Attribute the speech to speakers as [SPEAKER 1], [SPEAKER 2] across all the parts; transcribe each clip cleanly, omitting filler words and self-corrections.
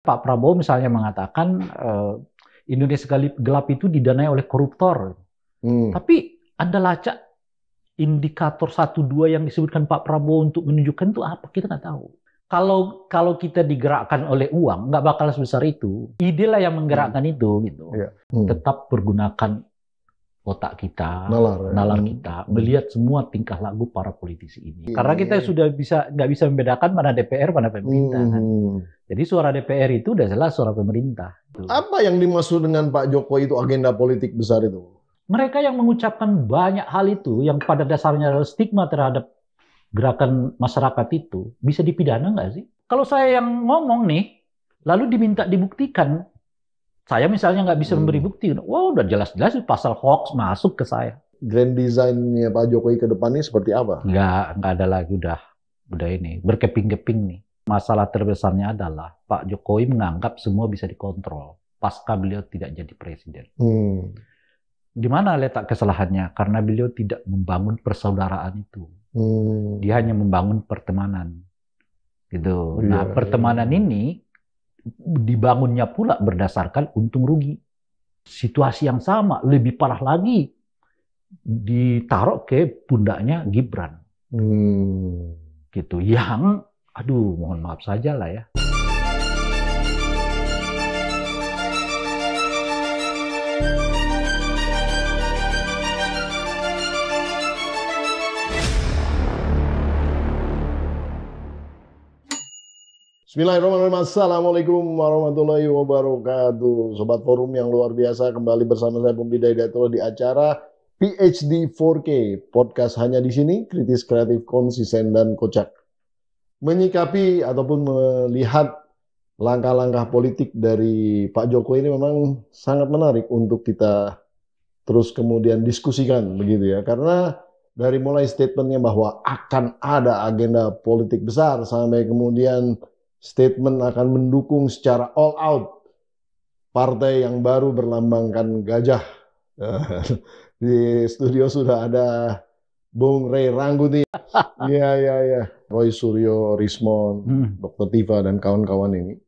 [SPEAKER 1] Pak Prabowo misalnya mengatakan Indonesia gelap itu didanai oleh koruptor. Tapi Anda lacak indikator 1-2 yang disebutkan Pak Prabowo untuk menunjukkan itu apa, kita nggak tahu. Kalau kita digerakkan oleh uang, nggak bakal sebesar itu. Ide lah yang menggerakkan itu, gitu. Tetap pergunakan otak kita, nalar kita, melihat semua tingkah laku para politisi ini. Karena kita sudah nggak bisa membedakan mana DPR, mana pemerintah. Kan? Jadi suara DPR itu udah jelas suara pemerintah.
[SPEAKER 2] Apa yang dimaksud dengan Pak Jokowi itu agenda politik besar itu?
[SPEAKER 1] Mereka yang mengucapkan banyak hal itu, yang pada dasarnya adalah stigma terhadap gerakan masyarakat itu, bisa dipidana nggak sih? Kalau saya yang ngomong nih, lalu diminta dibuktikan, saya misalnya nggak bisa memberi bukti, wah udah jelas-jelas pasal hoax masuk ke saya.
[SPEAKER 2] Grand design-nya Pak Jokowi ke depan ini seperti apa?
[SPEAKER 1] Nggak ada lagi, udah ini, berkeping-keping nih. Masalah terbesarnya adalah Pak Jokowi menganggap semua bisa dikontrol pasca beliau tidak jadi presiden. Di mana letak kesalahannya? Karena beliau tidak membangun persaudaraan itu. Dia hanya membangun pertemanan. Gitu. Nah, pertemanan ini dibangunnya pula berdasarkan untung rugi. Situasi yang sama, lebih parah lagi, ditaruh ke pundaknya Gibran. Gitu. Yang, aduh, mohon maaf saja lah ya.
[SPEAKER 2] Bismillahirrahmanirrahim. Assalamualaikum warahmatullahi wabarakatuh. Sobat Forum yang luar biasa, kembali bersama saya Bung Bidayatullah di acara PhD 4K. Podcast hanya di sini, kritis, kreatif, konsisten, dan kocak. Menyikapi ataupun melihat langkah-langkah politik dari Pak Jokowi ini memang sangat menarik untuk kita terus kemudian diskusikan begitu ya. Karena dari mulai statementnya bahwa akan ada agenda politik besar sampai kemudian statement akan mendukung secara all out partai yang baru berlambangkan gajah. Di studio sudah ada Bung Ray Rangkuti, iya, Roy Suryo, Rismon, Dr. Tifa dan kawan-kawan ini.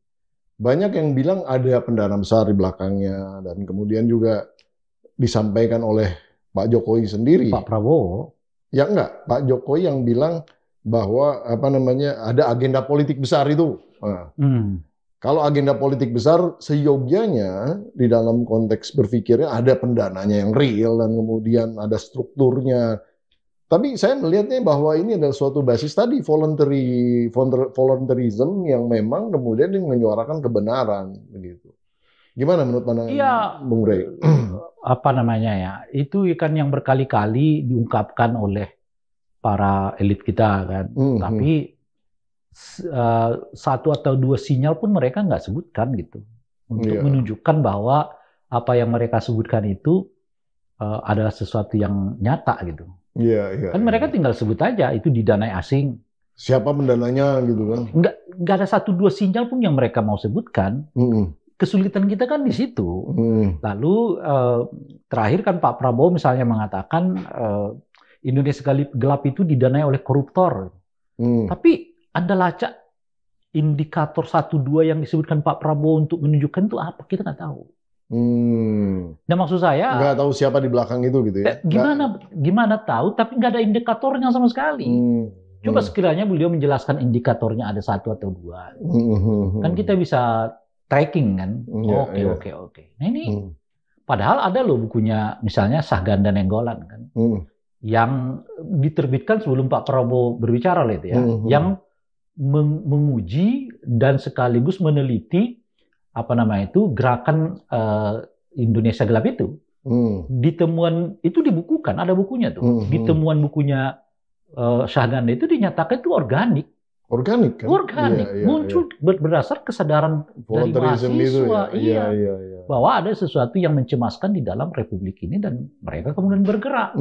[SPEAKER 2] Banyak yang bilang ada pendanaan besar di belakangnya dan kemudian juga disampaikan oleh Pak Jokowi sendiri.
[SPEAKER 1] Pak Prabowo?
[SPEAKER 2] Ya enggak, Pak Jokowi yang bilang bahwa ada agenda politik besar itu. Nah, kalau agenda politik besar, seyogianya di dalam konteks berpikirnya ada pendananya yang real dan kemudian ada strukturnya. Tapi saya melihatnya bahwa ini adalah suatu basis tadi volunteerism yang memang kemudian menyuarakan kebenaran begitu. Gimana menurut pandangan Bung Ray?
[SPEAKER 1] Itu kan yang berkali-kali diungkapkan oleh para elit kita kan, tapi satu atau dua sinyal pun mereka nggak sebutkan gitu, untuk menunjukkan bahwa apa yang mereka sebutkan itu adalah sesuatu yang nyata gitu. Kan mereka tinggal sebut aja itu didanai asing.
[SPEAKER 2] Siapa pendananya gitu kan?
[SPEAKER 1] Nggak ada satu dua sinyal pun yang mereka mau sebutkan. Kesulitan kita kan di situ. Lalu terakhir kan Pak Prabowo misalnya mengatakan Indonesia gelap itu didanai oleh koruptor. Tapi Anda lacak indikator 1-2 yang disebutkan Pak Prabowo untuk menunjukkan itu apa, kita nggak tahu. Nah maksud saya
[SPEAKER 2] nggak tahu siapa di belakang itu gitu ya.
[SPEAKER 1] Gimana tahu, tapi nggak ada indikatornya sama sekali. Coba sekiranya beliau menjelaskan indikatornya ada 1 atau 2. Kan kita bisa tracking kan. Oke. Nah ini padahal ada loh bukunya misalnya Sahgan dan Nenggolan kan. Yang diterbitkan sebelum Pak Prabowo berbicara loh itu ya, yang menguji dan sekaligus meneliti gerakan Indonesia Gelap itu. Di temuan itu dibukukan, ada bukunya tuh. Di temuan bukunya Sahgan itu dinyatakan itu organik.
[SPEAKER 2] Organik kan?
[SPEAKER 1] Organik, muncul berdasar kesadaran dari mahasiswa, bahwa ada sesuatu yang mencemaskan di dalam republik ini dan mereka kemudian bergerak.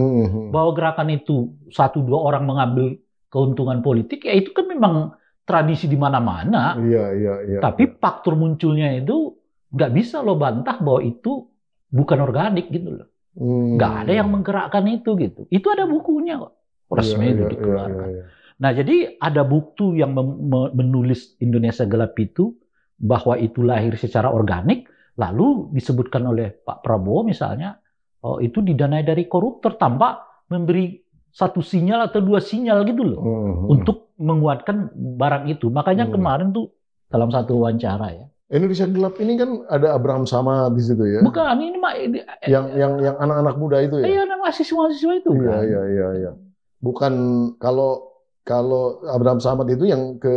[SPEAKER 1] Bahwa gerakan itu 1-2 orang mengambil keuntungan politik, ya itu kan memang tradisi di mana-mana. Tapi faktor munculnya itu nggak bisa lo bantah bahwa itu bukan organik gitu loh. Nggak ada yang menggerakkan itu gitu. Itu ada bukunya kok, resmi itu dikeluarkan. Nah, jadi ada bukti yang menulis Indonesia Gelap itu bahwa itu lahir secara organik, lalu disebutkan oleh Pak Prabowo misalnya, itu didanai dari koruptor tanpa memberi satu sinyal atau dua sinyal gitu loh, untuk menguatkan barang itu. Makanya kemarin tuh dalam satu wawancara ya.
[SPEAKER 2] Indonesia Gelap ini kan ada Abraham Samad di situ ya.
[SPEAKER 1] Bukan, ini mah
[SPEAKER 2] yang anak-anak muda itu ya.
[SPEAKER 1] Iya, mahasiswa itu kan.
[SPEAKER 2] Iya. Bukan kalau Abraham Samad itu yang ke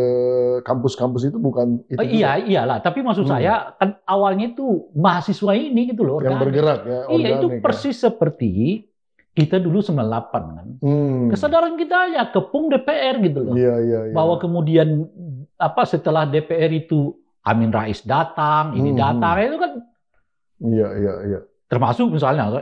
[SPEAKER 2] kampus-kampus itu bukan itu.
[SPEAKER 1] Iyalah, tapi maksud saya kan awalnya itu mahasiswa ini gitu loh,
[SPEAKER 2] yang bergerak ya.
[SPEAKER 1] Iya, itu persis seperti kita dulu 98 kan. Kesadaran kita aja kepung DPR gitu loh.
[SPEAKER 2] Iya.
[SPEAKER 1] Bahwa kemudian setelah DPR itu Amin Rais datang, ini datang, itu kan.
[SPEAKER 2] Iya.
[SPEAKER 1] Termasuk misalnya,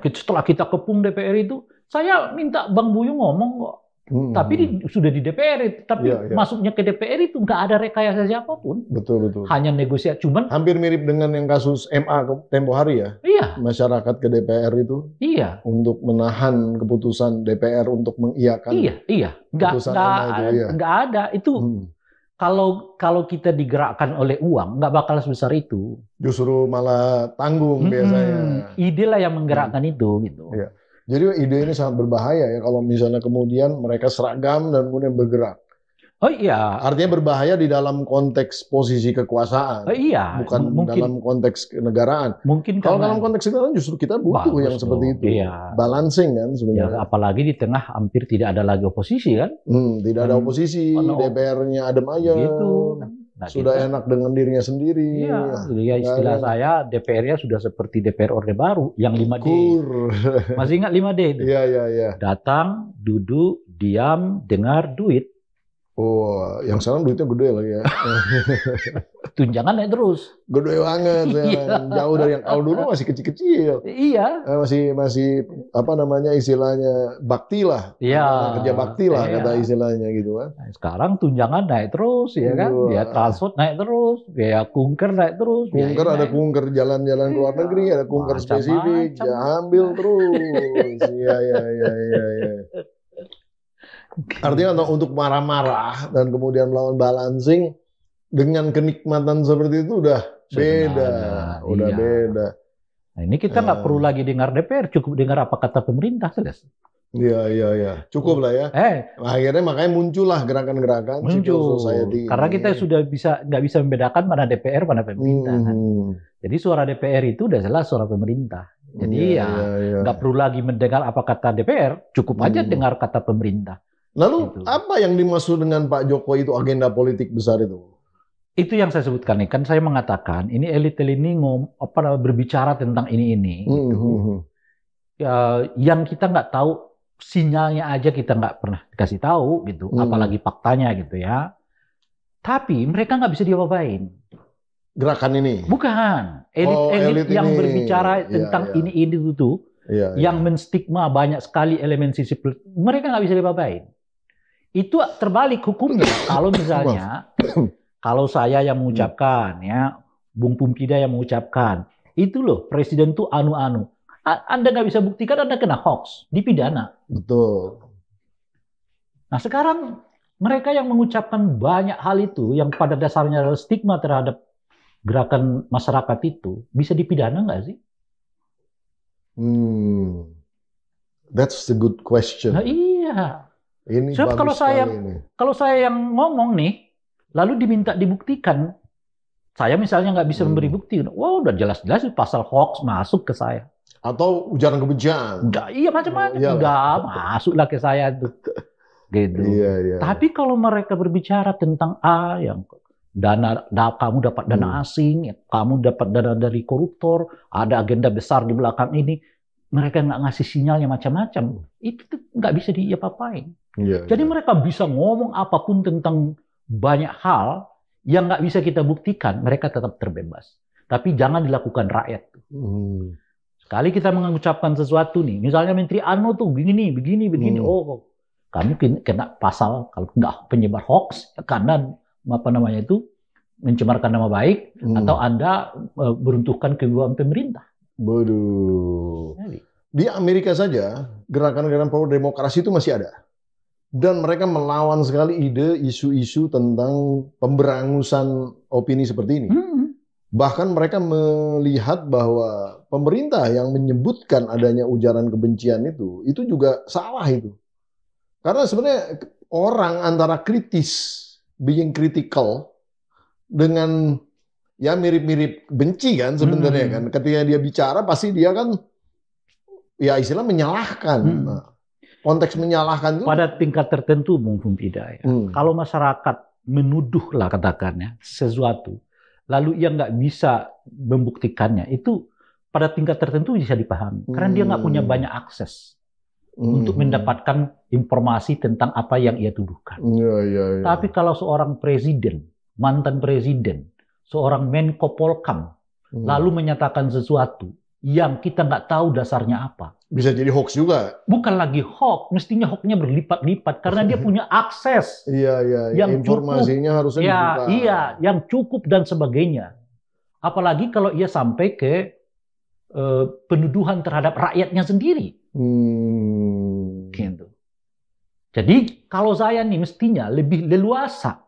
[SPEAKER 1] setelah kita kepung DPR itu, saya minta Bang Buyung ngomong kok. Tapi sudah di DPR, tapi masuknya ke DPR itu nggak ada rekayasa siapapun.
[SPEAKER 2] Betul.
[SPEAKER 1] Hanya negosiasi, cuman.
[SPEAKER 2] Hampir mirip dengan yang kasus MA tempo hari ya.
[SPEAKER 1] Iya.
[SPEAKER 2] Masyarakat ke DPR itu.
[SPEAKER 1] Iya.
[SPEAKER 2] Untuk menahan keputusan DPR untuk mengiyakan.
[SPEAKER 1] Iya. Nggak ada itu. Kalau kita digerakkan oleh uang, nggak bakal sebesar itu.
[SPEAKER 2] Justru malah tanggung biasanya.
[SPEAKER 1] Ide lah yang menggerakkan itu, gitu.
[SPEAKER 2] Iya. Jadi ide ini sangat berbahaya ya kalau misalnya kemudian mereka seragam dan kemudian bergerak.
[SPEAKER 1] Oh iya.
[SPEAKER 2] Artinya berbahaya di dalam konteks posisi kekuasaan.
[SPEAKER 1] Oh iya.
[SPEAKER 2] Bukan dalam konteks kenegaraan.
[SPEAKER 1] Mungkin
[SPEAKER 2] kalau dalam konteks kenegaraan justru kita butuh yang seperti itu.
[SPEAKER 1] Iya.
[SPEAKER 2] Balancing kan sebenarnya.
[SPEAKER 1] Ya, apalagi di tengah hampir tidak ada lagi oposisi kan.
[SPEAKER 2] Tidak ada oposisi, DPR-nya adem ayem. Gitu. Sudah enak dengan dirinya sendiri.
[SPEAKER 1] Iya, istilah saya DPR-nya sudah seperti DPR Orde Baru yang 5D. Masih ingat 5D itu?
[SPEAKER 2] Iya.
[SPEAKER 1] Datang, duduk, diam, dengar, duit.
[SPEAKER 2] Oh, yang sekarang duitnya gede lagi ya.
[SPEAKER 1] Tunjangan naik terus.
[SPEAKER 2] Gede banget. Jauh dari yang kalau dulu masih kecil-kecil.
[SPEAKER 1] Iya.
[SPEAKER 2] Masih istilahnya bakti lah.
[SPEAKER 1] Iya.
[SPEAKER 2] Kerja bakti lah kata istilahnya gitu kan.
[SPEAKER 1] Nah, sekarang tunjangan naik terus ya kan. Biaya transport naik terus, biaya kunker naik terus.
[SPEAKER 2] Kunker ada kunker jalan-jalan ke luar negeri, ada kunker spesifik, ya ambil terus. Iya. Artinya untuk marah-marah dan kemudian melawan balancing dengan kenikmatan seperti itu udah beda. Beda.
[SPEAKER 1] Nah, ini kita nggak perlu lagi dengar DPR, cukup dengar apa kata pemerintah saja.
[SPEAKER 2] Iya. Cukup lah ya. Akhirnya makanya muncullah gerakan-gerakan civil society.
[SPEAKER 1] Karena kita sudah nggak bisa membedakan mana DPR, mana pemerintah. Kan? Jadi suara DPR itu udah jelas suara pemerintah. Jadi nggak perlu lagi mendengar apa kata DPR, cukup aja dengar kata pemerintah.
[SPEAKER 2] Lalu apa yang dimaksud dengan Pak Jokowi itu agenda politik besar itu?
[SPEAKER 1] Itu yang saya sebutkan nih, kan saya mengatakan ini elit-elit ini berbicara tentang ini. Gitu. Yang kita nggak tahu sinyalnya aja kita nggak pernah dikasih tahu gitu, apalagi faktanya gitu ya. Tapi mereka nggak bisa diapa-apain.
[SPEAKER 2] Gerakan ini?
[SPEAKER 1] Bukan, elit yang berbicara tentang ini itu yang menstigma banyak sekali elemen sisi mereka nggak bisa diapa-apain. Itu terbalik hukumnya. Kalau misalnya, kalau saya yang mengucapkan, ya, Bung Pumpida yang mengucapkan, itu loh presiden tuh anu-anu. Anda nggak bisa buktikan, Anda kena hoax, dipidana.
[SPEAKER 2] Betul.
[SPEAKER 1] Nah sekarang mereka yang mengucapkan banyak hal itu, yang pada dasarnya adalah stigma terhadap gerakan masyarakat itu, bisa dipidana nggak sih?
[SPEAKER 2] That's a good question.
[SPEAKER 1] Nah, iya.
[SPEAKER 2] Ini
[SPEAKER 1] so, kalau saya yang ngomong nih, lalu diminta dibuktikan, saya misalnya nggak bisa memberi bukti, udah jelas-jelas pasal hoax masuk ke saya.
[SPEAKER 2] Atau ujaran kebencian.
[SPEAKER 1] Iya macam-macam, udah masuklah ke saya tuh. Gitu.
[SPEAKER 2] Iya.
[SPEAKER 1] Tapi kalau mereka berbicara tentang yang kamu dapat dana asing, kamu dapat dana dari koruptor, ada agenda besar di belakang ini, mereka nggak ngasih sinyalnya macam-macam, itu tuh nggak bisa diapa-apain. Jadi mereka bisa ngomong apapun tentang banyak hal yang nggak bisa kita buktikan, mereka tetap terbebas. Tapi jangan dilakukan rakyat. Sekali kita mengucapkan sesuatu nih, misalnya Menteri Ano tuh begini, kami kena pasal kalau nggak penyebar hoax karena mencemarkan nama baik atau Anda meruntuhkan keuangan pemerintah.
[SPEAKER 2] Bodoh. Di Amerika saja gerakan-gerakan pro demokrasi itu masih ada. Dan mereka melawan sekali ide isu-isu tentang pemberangusan opini seperti ini. Bahkan mereka melihat bahwa pemerintah yang menyebutkan adanya ujaran kebencian itu juga salah itu. Karena sebenarnya orang antara kritis, being critical, dengan ya mirip-mirip benci kan sebenarnya kan. Ketika dia bicara pasti dia kan ya istilah menyalahkan. Nah, konteks menyalahkan itu
[SPEAKER 1] pada tingkat tertentu mungkin tidak ya. Kalau masyarakat menuduh lah katakannya sesuatu, lalu ia nggak bisa membuktikannya, itu pada tingkat tertentu bisa dipahami. Karena dia nggak punya banyak akses untuk mendapatkan informasi tentang apa yang ia tuduhkan. Tapi kalau seorang presiden, mantan presiden, seorang Menko Polkam, lalu menyatakan sesuatu yang kita nggak tahu dasarnya apa,
[SPEAKER 2] bisa jadi hoax juga.
[SPEAKER 1] Bukan lagi hoax, mestinya hoaxnya berlipat-lipat karena dia punya akses.
[SPEAKER 2] Yang informasinya cukup, harusnya dibuka.
[SPEAKER 1] Yang cukup dan sebagainya. Apalagi kalau ia sampai ke penuduhan terhadap rakyatnya sendiri. Gitu. Jadi kalau saya nih mestinya lebih leluasa,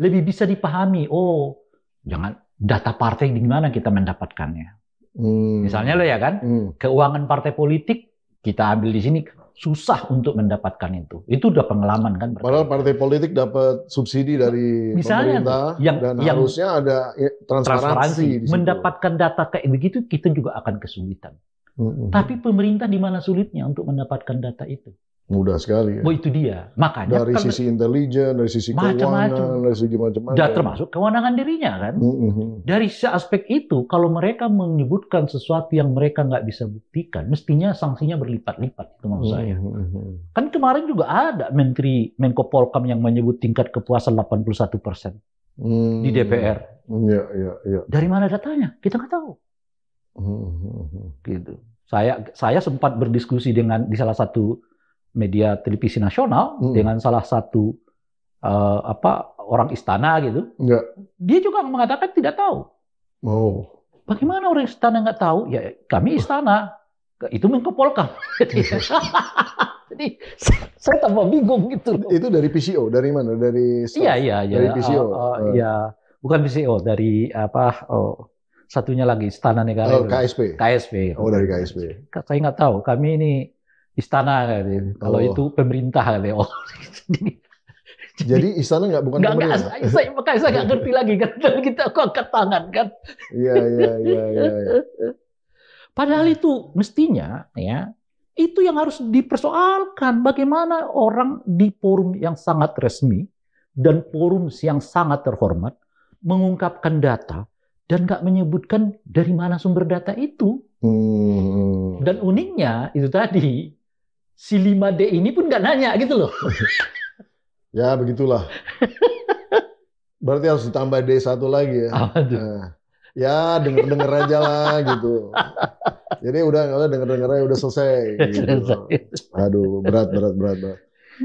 [SPEAKER 1] lebih bisa dipahami. Oh, jangan data partai di mana kita mendapatkannya. Misalnya lo ya kan, keuangan partai politik kita ambil di sini susah untuk mendapatkan itu. Itu udah pengalaman kan.
[SPEAKER 2] Padahal partai politik dapat subsidi dari pemerintah dan harusnya ada transparansi.
[SPEAKER 1] Mendapatkan data kayak begitu kita juga akan kesulitan. Tapi pemerintah di mana sulitnya untuk mendapatkan data itu?
[SPEAKER 2] Mudah sekali. Ya.
[SPEAKER 1] Oh itu dia. Makanya
[SPEAKER 2] dari sisi intelijen, dari sisi keuangan, dari sisi macam-macam.
[SPEAKER 1] Dan termasuk kewenangan dirinya kan. Dari aspek itu, kalau mereka menyebutkan sesuatu yang mereka nggak bisa buktikan, mestinya sanksinya berlipat-lipat itu maksud saya. Kan kemarin juga ada Menko Polkam yang menyebut tingkat kepuasan 81% di DPR. Dari mana datanya? Kita nggak tahu. Gitu. Saya sempat berdiskusi di salah satu media televisi nasional dengan salah satu orang istana gitu. Dia juga mengatakan tidak tahu. Bagaimana orang istana nggak tahu? Ya kami istana, itu Menko Polkam. Jadi saya tambah bingung gitu.
[SPEAKER 2] Itu dari PCO, dari mana? Dari
[SPEAKER 1] dari
[SPEAKER 2] PCO.
[SPEAKER 1] Bukan PCO, dari satunya lagi Istana Negara.
[SPEAKER 2] KSP. Oh dari KSP.
[SPEAKER 1] Saya nggak tahu. Kami ini istana kali. Kalau itu pemerintah kali.
[SPEAKER 2] Jadi istana bukan pemerintah.
[SPEAKER 1] Makanya saya nggak ngerti lagi kan. Kita angkat tangan kan.
[SPEAKER 2] Iya.
[SPEAKER 1] Padahal itu mestinya ya itu yang harus dipersoalkan. Bagaimana orang di forum yang sangat resmi dan forum yang sangat terhormat mengungkapkan data dan nggak menyebutkan dari mana sumber data itu. Dan uniknya itu tadi. Si 5D ini pun nggak nanya gitu loh.
[SPEAKER 2] Ya begitulah. Berarti harus ditambah D1 lagi ya. Ya denger-denger aja lah gitu. Jadi udah denger-denger aja udah selesai. Gitu. Aduh berat.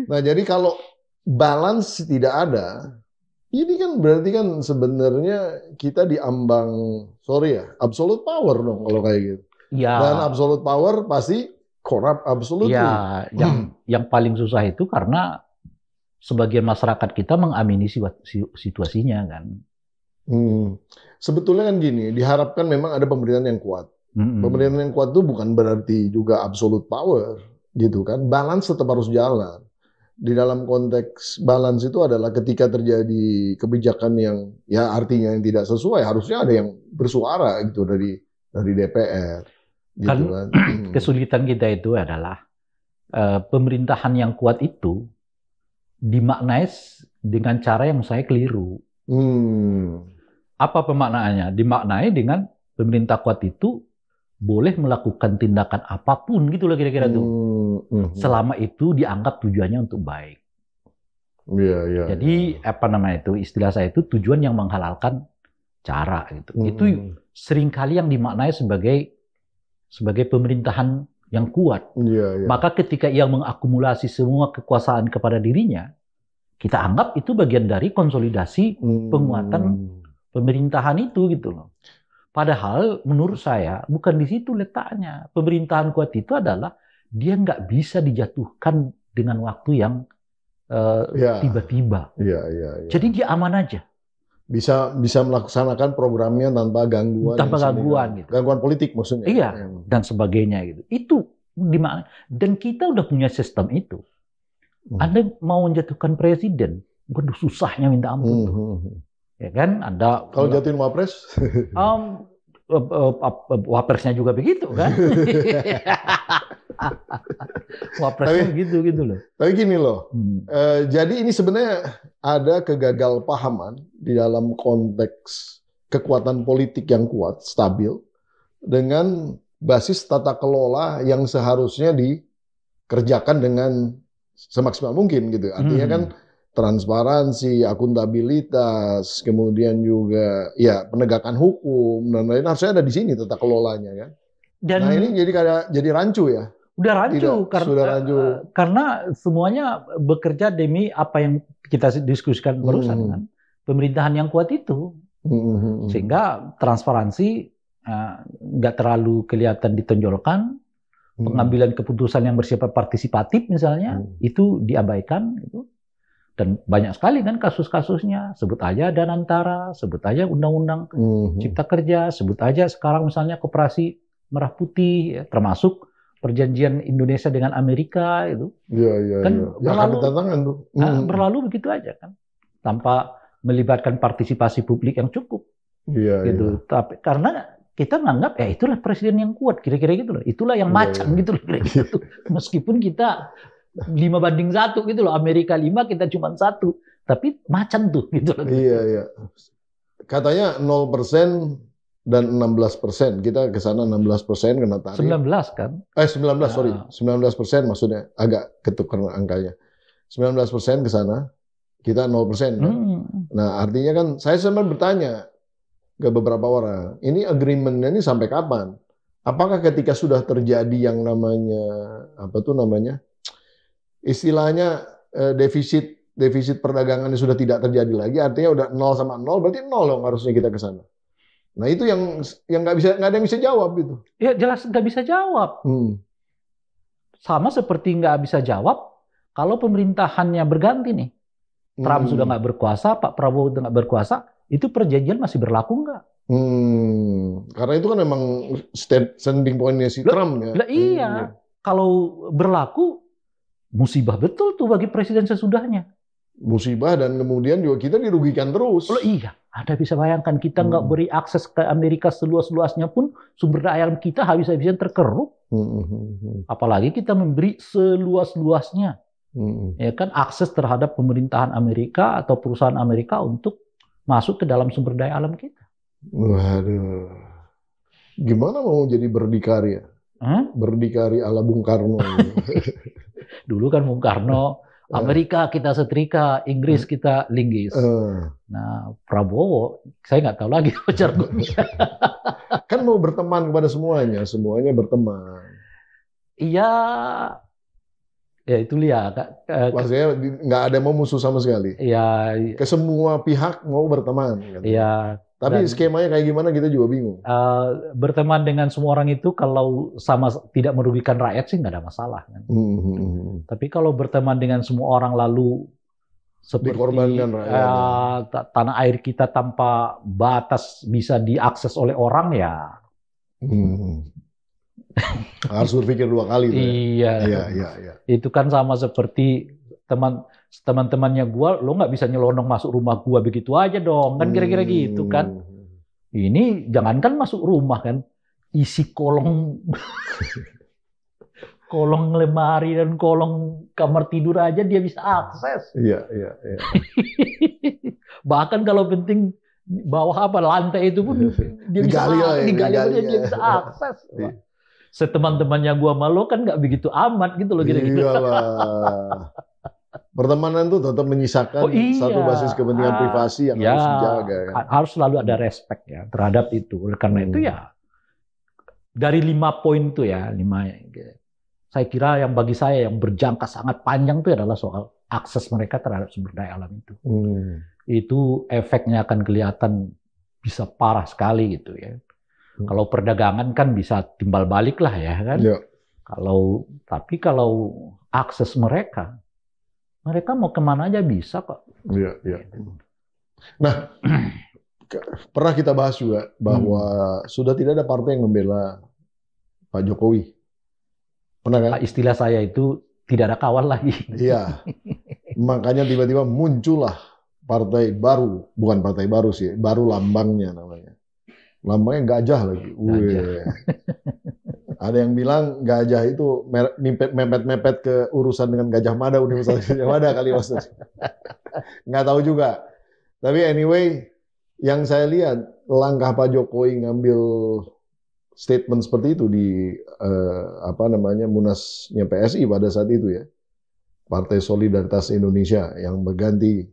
[SPEAKER 2] Nah jadi kalau balance tidak ada, ini kan berarti kan sebenarnya kita diambang, absolute power dong kalau kayak gitu.
[SPEAKER 1] Ya. Dan
[SPEAKER 2] absolute power pasti korup absolut.
[SPEAKER 1] Ya, yang paling susah itu karena sebagian masyarakat kita mengamini situasinya kan.
[SPEAKER 2] Sebetulnya kan gini, diharapkan memang ada pemerintahan yang kuat. Pemerintahan yang kuat itu bukan berarti juga absolute power, gitu kan. Balance tetap harus jalan. Di dalam konteks balance itu adalah ketika terjadi kebijakan yang ya artinya yang tidak sesuai, harusnya ada yang bersuara gitu dari DPR.
[SPEAKER 1] Gitu kan kesulitan kita itu adalah pemerintahan yang kuat itu dimaknai dengan cara yang saya keliru. Apa pemaknaannya? Dimaknai dengan pemerintah kuat itu boleh melakukan tindakan apapun gitu loh kira-kira tuh. Selama itu dianggap tujuannya untuk baik. Jadi apa namanya itu istilah saya itu tujuan yang menghalalkan cara gitu. Itu seringkali yang dimaknai sebagai pemerintahan yang kuat. Maka ketika ia mengakumulasi semua kekuasaan kepada dirinya, kita anggap itu bagian dari konsolidasi penguatan pemerintahan itu gitu loh. Padahal menurut saya bukan di situ letaknya. Pemerintahan kuat itu adalah dia nggak bisa dijatuhkan dengan waktu yang tiba-tiba.
[SPEAKER 2] Ya.
[SPEAKER 1] Jadi dia aman aja.
[SPEAKER 2] Bisa melaksanakan programnya tanpa gangguan.
[SPEAKER 1] Gitu.
[SPEAKER 2] Gangguan politik maksudnya.
[SPEAKER 1] Iya, dan sebagainya gitu. Itu dimana? Dan kita udah punya sistem itu. Anda mau menjatuhkan presiden, waduh susahnya minta ampun. Ya kan? Ada
[SPEAKER 2] kalau jatuhin wapres?
[SPEAKER 1] Wapresnya juga begitu kan? Wapresnya gitu loh.
[SPEAKER 2] Tapi gini loh, jadi ini sebenarnya ada kegagalpahaman di dalam konteks kekuatan politik yang kuat, stabil, dengan basis tata kelola yang seharusnya dikerjakan dengan semaksimal mungkin gitu. Artinya kan transparansi, akuntabilitas, kemudian juga ya penegakan hukum dan lain-lain harusnya ada di sini tata kelolanya kan. Nah ini jadi rancu ya.
[SPEAKER 1] Udah rancu
[SPEAKER 2] sudah rancu.
[SPEAKER 1] Karena semuanya bekerja demi apa yang kita diskusikan barusan kan. Pemerintahan yang kuat itu. Sehingga transparansi nggak terlalu kelihatan ditonjolkan. Pengambilan keputusan yang bersifat partisipatif misalnya itu diabaikan gitu. Dan banyak sekali kan kasus-kasusnya, sebut aja Danantara, sebut aja Undang-Undang Cipta Kerja, sebut aja sekarang misalnya Koperasi Merah Putih, ya, termasuk perjanjian Indonesia dengan Amerika itu.
[SPEAKER 2] Iya.
[SPEAKER 1] Kan berlalu begitu aja kan, tanpa melibatkan partisipasi publik yang cukup.
[SPEAKER 2] Iya.
[SPEAKER 1] Gitu. Tapi karena kita menganggap itulah presiden yang kuat, kira-kira gitu loh. Itulah yang macan gitu loh. Gitu. Meskipun kita 5-1 gitu loh, Amerika 5 kita cuma 1, tapi macan tuh gitu loh.
[SPEAKER 2] Iya. Katanya 0% dan 16%, kita ke sana 16% kena tarik.
[SPEAKER 1] 19 kan?
[SPEAKER 2] 19 sorry, 19% maksudnya agak ketukar angkanya. 19% ke sana, kita 0% kan. Nah artinya kan saya sebenarnya bertanya ke beberapa orang, ini agreement-nya ini sampai kapan? Apakah ketika sudah terjadi yang namanya istilahnya defisit perdagangannya sudah tidak terjadi lagi, artinya udah 0 sama 0, berarti 0 dong harusnya kita ke sana. Nah itu yang nggak ada yang bisa jawab itu.
[SPEAKER 1] Ya jelas nggak bisa jawab. Sama seperti nggak bisa jawab kalau pemerintahannya berganti nih. Trump sudah nggak berkuasa, Pak Prabowo udah nggak berkuasa, itu perjanjian masih berlaku nggak?
[SPEAKER 2] Karena itu kan memang standing point-nya si Trump ya.
[SPEAKER 1] Iya, kalau berlaku musibah betul tuh bagi presiden sesudahnya.
[SPEAKER 2] Musibah dan kemudian juga kita dirugikan terus.
[SPEAKER 1] Iya, Anda bisa bayangkan kita nggak beri akses ke Amerika seluas-luasnya pun sumber daya alam kita habis-habisan terkeruk. Apalagi kita memberi seluas-luasnya, ya kan akses terhadap pemerintahan Amerika atau perusahaan Amerika untuk masuk ke dalam sumber daya alam kita.
[SPEAKER 2] Waduh, gimana mau jadi berdikari ya? Berdikari ala Bung Karno.
[SPEAKER 1] Dulu kan Bung Karno, Amerika kita setrika, Inggris kita linggis. Nah, Prabowo, saya nggak tahu lagi jargonnya.
[SPEAKER 2] Kan mau berteman kepada semuanya berteman.
[SPEAKER 1] Iya, ya itu lihat.
[SPEAKER 2] Maksudnya nggak ada mau musuh sama sekali.
[SPEAKER 1] Iya.
[SPEAKER 2] Ke semua pihak mau berteman.
[SPEAKER 1] Iya.
[SPEAKER 2] Tapi skemanya kayak gimana kita juga bingung.
[SPEAKER 1] Berteman dengan semua orang itu kalau sama tidak merugikan rakyat sih nggak ada masalah. Kan? Tapi kalau berteman dengan semua orang lalu seperti tanah air kita tanpa batas bisa diakses oleh orang ya.
[SPEAKER 2] Harus berpikir 2 kali.
[SPEAKER 1] Iya. Itu kan sama seperti teman-temannya gua, lo nggak bisa nyelonong masuk rumah gua begitu aja dong, kan kira-kira gitu kan. Ini jangankan masuk rumah kan, isi kolong kolong lemari dan kolong kamar tidur aja dia bisa akses.
[SPEAKER 2] Iya.
[SPEAKER 1] Bahkan kalau penting bawah lantai itu pun dia dia bisa akses. Seteman-temannya gua malu kan nggak begitu amat gitu loh kira-kira.
[SPEAKER 2] Pertemanan itu tetap menyisakan satu basis kepentingan privasi yang harus dijaga. Kan?
[SPEAKER 1] Harus selalu ada respect ya terhadap itu. Oleh karena itu ya dari 5 poin itu ya 5. Saya kira yang bagi saya yang berjangka sangat panjang itu adalah soal akses mereka terhadap sumber daya alam itu. Itu efeknya akan kelihatan bisa parah sekali gitu ya. Kalau perdagangan kan bisa timbal balik lah ya kan. Tapi kalau akses mereka Mereka mau kemana aja bisa kok.
[SPEAKER 2] Iya, iya. Nah, pernah kita bahas juga bahwa sudah tidak ada partai yang membela Pak Jokowi. Pernah kan?
[SPEAKER 1] Istilah saya itu tidak ada kawan lagi.
[SPEAKER 2] Iya. Makanya tiba-tiba muncullah partai baru, bukan partai baru sih, baru lambangnya namanya. Lambangnya gajah lagi. Wih. Ada yang bilang gajah itu mepet-mepet ke urusan dengan Gajah Mada, Universitas Gajah Mada kali maksudnya. Nggak tahu juga. Tapi anyway, yang saya lihat langkah Pak Jokowi ngambil statement seperti itu di Munasnya PSI pada saat itu ya. Partai Solidaritas Indonesia yang berganti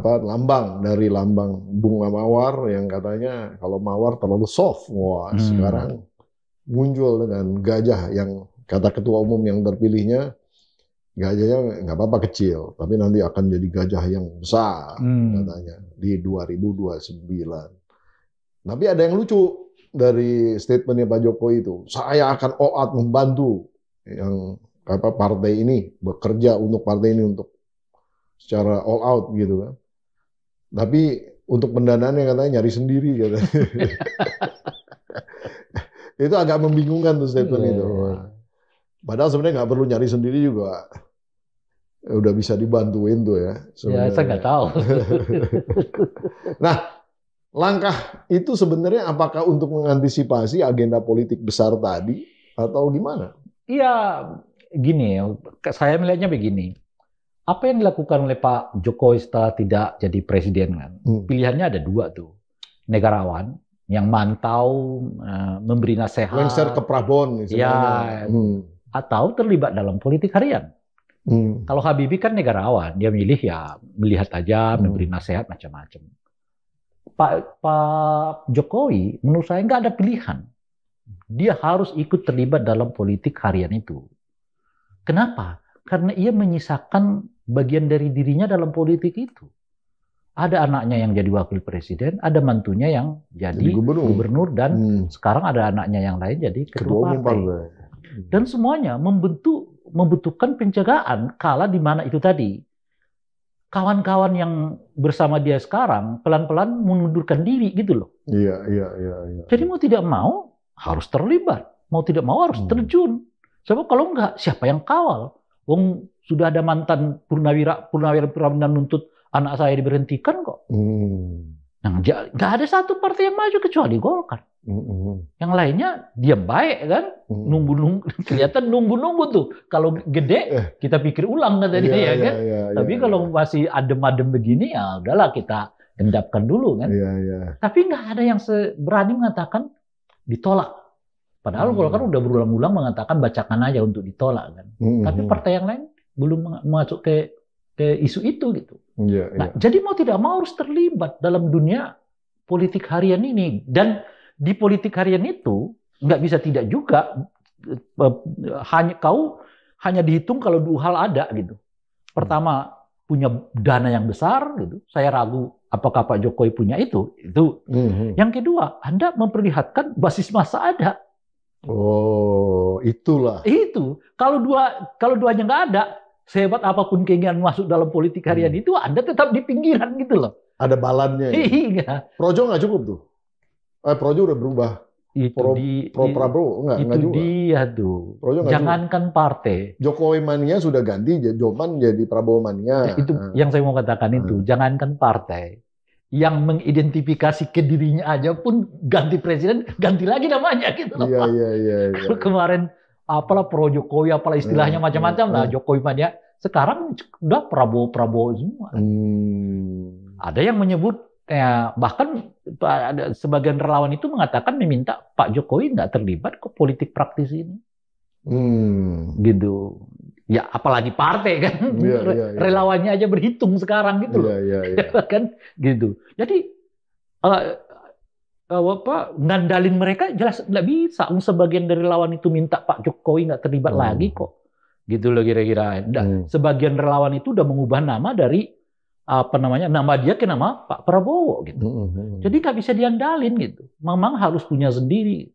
[SPEAKER 2] lambang dari lambang bunga mawar yang katanya kalau mawar terlalu soft. Wah, sekarang muncul dengan gajah yang kata ketua umum yang terpilihnya, gajahnya nggak apa-apa kecil, tapi nanti akan jadi gajah yang besar katanya di 2029. Tapi ada yang lucu dari statementnya Pak Jokowi itu, saya akan all out membantu yang partai ini, bekerja untuk partai ini untuk secara all out gitu kan. Tapi untuk pendanaannya katanya nyari sendiri katanya. Itu agak membingungkan tuh statement itu. Padahal sebenarnya nggak perlu nyari sendiri juga. Udah bisa dibantuin tuh ya.
[SPEAKER 1] Ya, saya nggak tahu.
[SPEAKER 2] Nah, langkah itu sebenarnya apakah untuk mengantisipasi agenda politik besar tadi atau gimana?
[SPEAKER 1] Iya, gini, saya melihatnya begini. Apa yang dilakukan oleh Pak Jokowi setelah tidak jadi presiden kan? Pilihannya ada dua tuh. Negarawan yang mantau, memberi nasihat.
[SPEAKER 2] Lengser ke Prabon
[SPEAKER 1] misalnya. Ya, atau terlibat dalam politik harian. Kalau Habibie kan negarawan, dia milih ya melihat aja, memberi nasihat macam-macam. Pak Jokowi menurut saya nggak ada pilihan. Dia harus ikut terlibat dalam politik harian itu. Kenapa? Karena ia menyisakan bagian dari dirinya dalam politik itu. Ada anaknya yang jadi wakil presiden, ada mantunya yang jadi gubernur dan sekarang ada anaknya yang lain jadi ketua partai. Dan semuanya membutuhkan penjagaan kala di mana itu tadi. Kawan-kawan yang bersama dia sekarang pelan-pelan mengundurkan diri gitu loh.
[SPEAKER 2] Iya.
[SPEAKER 1] Jadi mau tidak mau harus terlibat, mau tidak mau harus terjun. Sebab kalau enggak siapa yang kawal? Wong sudah ada mantan purnawira nuntut anak saya diberhentikan kok. Nah, nggak ada satu partai yang maju kecuali Golkar. Yang lainnya diam baik kan, nunggu kelihatan nunggu tuh. Kalau gede kita pikir ulang kata dia ya kan. Tapi kalau masih adem-adem begini ya udahlah kita endapkan dulu kan. Tapi nggak ada yang berani mengatakan ditolak. Padahal Golkar udah berulang-ulang mengatakan bacakan aja untuk ditolak kan. Tapi partai yang lain belum masuk ke isu itu gitu. Nah, jadi mau tidak mau harus terlibat dalam dunia politik harian ini. Dan di politik harian itu nggak bisa tidak juga hanya dihitung kalau dua hal ada gitu. Pertama punya dana yang besar gitu. Saya ragu apakah Pak Jokowi punya itu. Yang kedua, Anda memperlihatkan basis massa ada.
[SPEAKER 2] Oh, itulah.
[SPEAKER 1] Itu. Kalau duanya nggak ada, sehebat apapun keinginan masuk dalam politik harian itu, Anda tetap di pinggiran gitu loh.
[SPEAKER 2] Ada balannya.
[SPEAKER 1] Iya.
[SPEAKER 2] Projo nggak cukup tuh. Projo udah berubah.
[SPEAKER 1] Pro
[SPEAKER 2] Prabowo nggak juga.
[SPEAKER 1] Dia tuh. Jangankan partai.
[SPEAKER 2] Jokowi mania sudah ganti, Joman jadi Prabowo mania.
[SPEAKER 1] Itu yang saya mau katakan itu. Jangankan partai. Yang mengidentifikasi ke dirinya aja pun ganti presiden, ganti lagi namanya gitu loh.
[SPEAKER 2] Iya.
[SPEAKER 1] Kalau kemarin apalah pro Jokowi, apalah istilahnya macam-macam lah Jokowi mania. Sekarang udah Prabowo semua. Ada yang menyebut bahkan sebagian relawan itu mengatakan meminta Pak Jokowi nggak terlibat ke politik praktis ini. Gitu. Ya apalagi partai kan, relawannya aja berhitung sekarang gitu loh, kan gitu. Jadi ngandalin mereka jelas nggak bisa. Sebagian dari relawan itu minta Pak Jokowi nggak terlibat lagi kok, gitu loh kira-kira. Sebagian relawan itu udah mengubah nama dari nama dia ke nama Pak Prabowo gitu. Jadi nggak bisa diandalin gitu. Memang harus punya sendiri.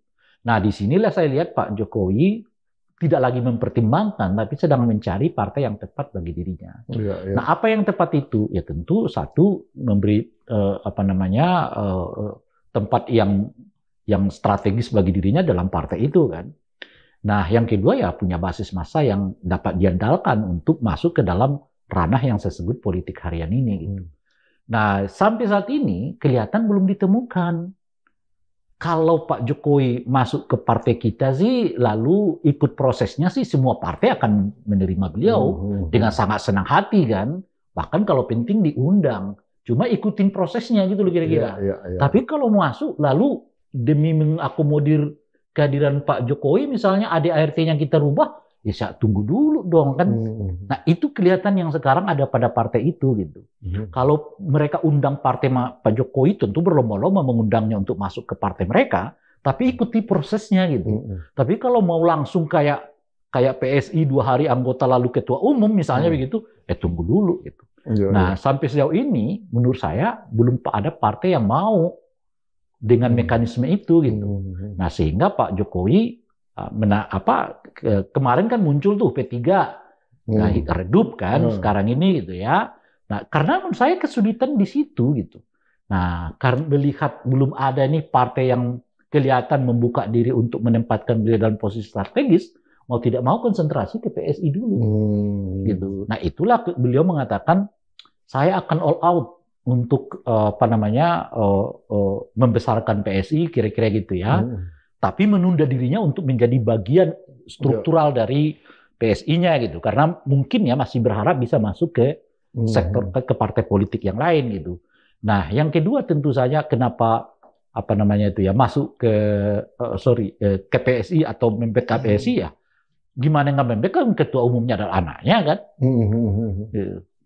[SPEAKER 1] Nah disinilah saya lihat Pak Jokowi tidak lagi mempertimbangkan, tapi sedang mencari partai yang tepat bagi dirinya. Nah, apa yang tepat itu? Ya tentu satu memberi tempat yang strategis bagi dirinya dalam partai itu kan. Nah, yang kedua ya punya basis massa yang dapat diandalkan untuk masuk ke dalam ranah yang saya sebut politik harian ini gitu. Nah, sampai saat ini kelihatan belum ditemukan. Kalau Pak Jokowi masuk ke partai kita sih, lalu ikut prosesnya sih semua partai akan menerima beliau dengan sangat senang hati kan. Bahkan kalau penting diundang. Cuma ikutin prosesnya gitu loh kira-kira. Tapi kalau masuk lalu demi mengakomodir kehadiran Pak Jokowi misalnya ADART-nya kita rubah, ya saya tunggu dulu dong kan. Nah itu kelihatan yang sekarang ada pada partai itu gitu. Kalau mereka undang partai Pak Jokowi tentu berlomba-lomba mengundangnya untuk masuk ke partai mereka, tapi ikuti prosesnya gitu. Tapi kalau mau langsung kayak PSI 2 hari anggota lalu ketua umum misalnya begitu, tunggu dulu gitu. Nah sampai sejauh ini menurut saya belum ada partai yang mau dengan mekanisme itu gitu. Nah sehingga Pak Jokowi kemarin kan muncul tuh P3 redup kan sekarang ini gitu ya. Nah karena menurut saya kesulitan di situ gitu. Nah karena melihat belum ada nih partai yang kelihatan membuka diri untuk menempatkan diri dalam posisi strategis, mau tidak mau konsentrasi ke PSI dulu gitu. Nah itulah beliau mengatakan saya akan all out untuk membesarkan PSI kira-kira gitu ya. Tapi menunda dirinya untuk menjadi bagian struktural dari PSI-nya gitu. Karena mungkin ya masih berharap bisa masuk ke sektor ke partai politik yang lain gitu. Nah, yang kedua tentu saja kenapa masuk ke ke PSI atau membackup PSI ya. Gimana nggak membackup ketua umumnya adalah anaknya kan?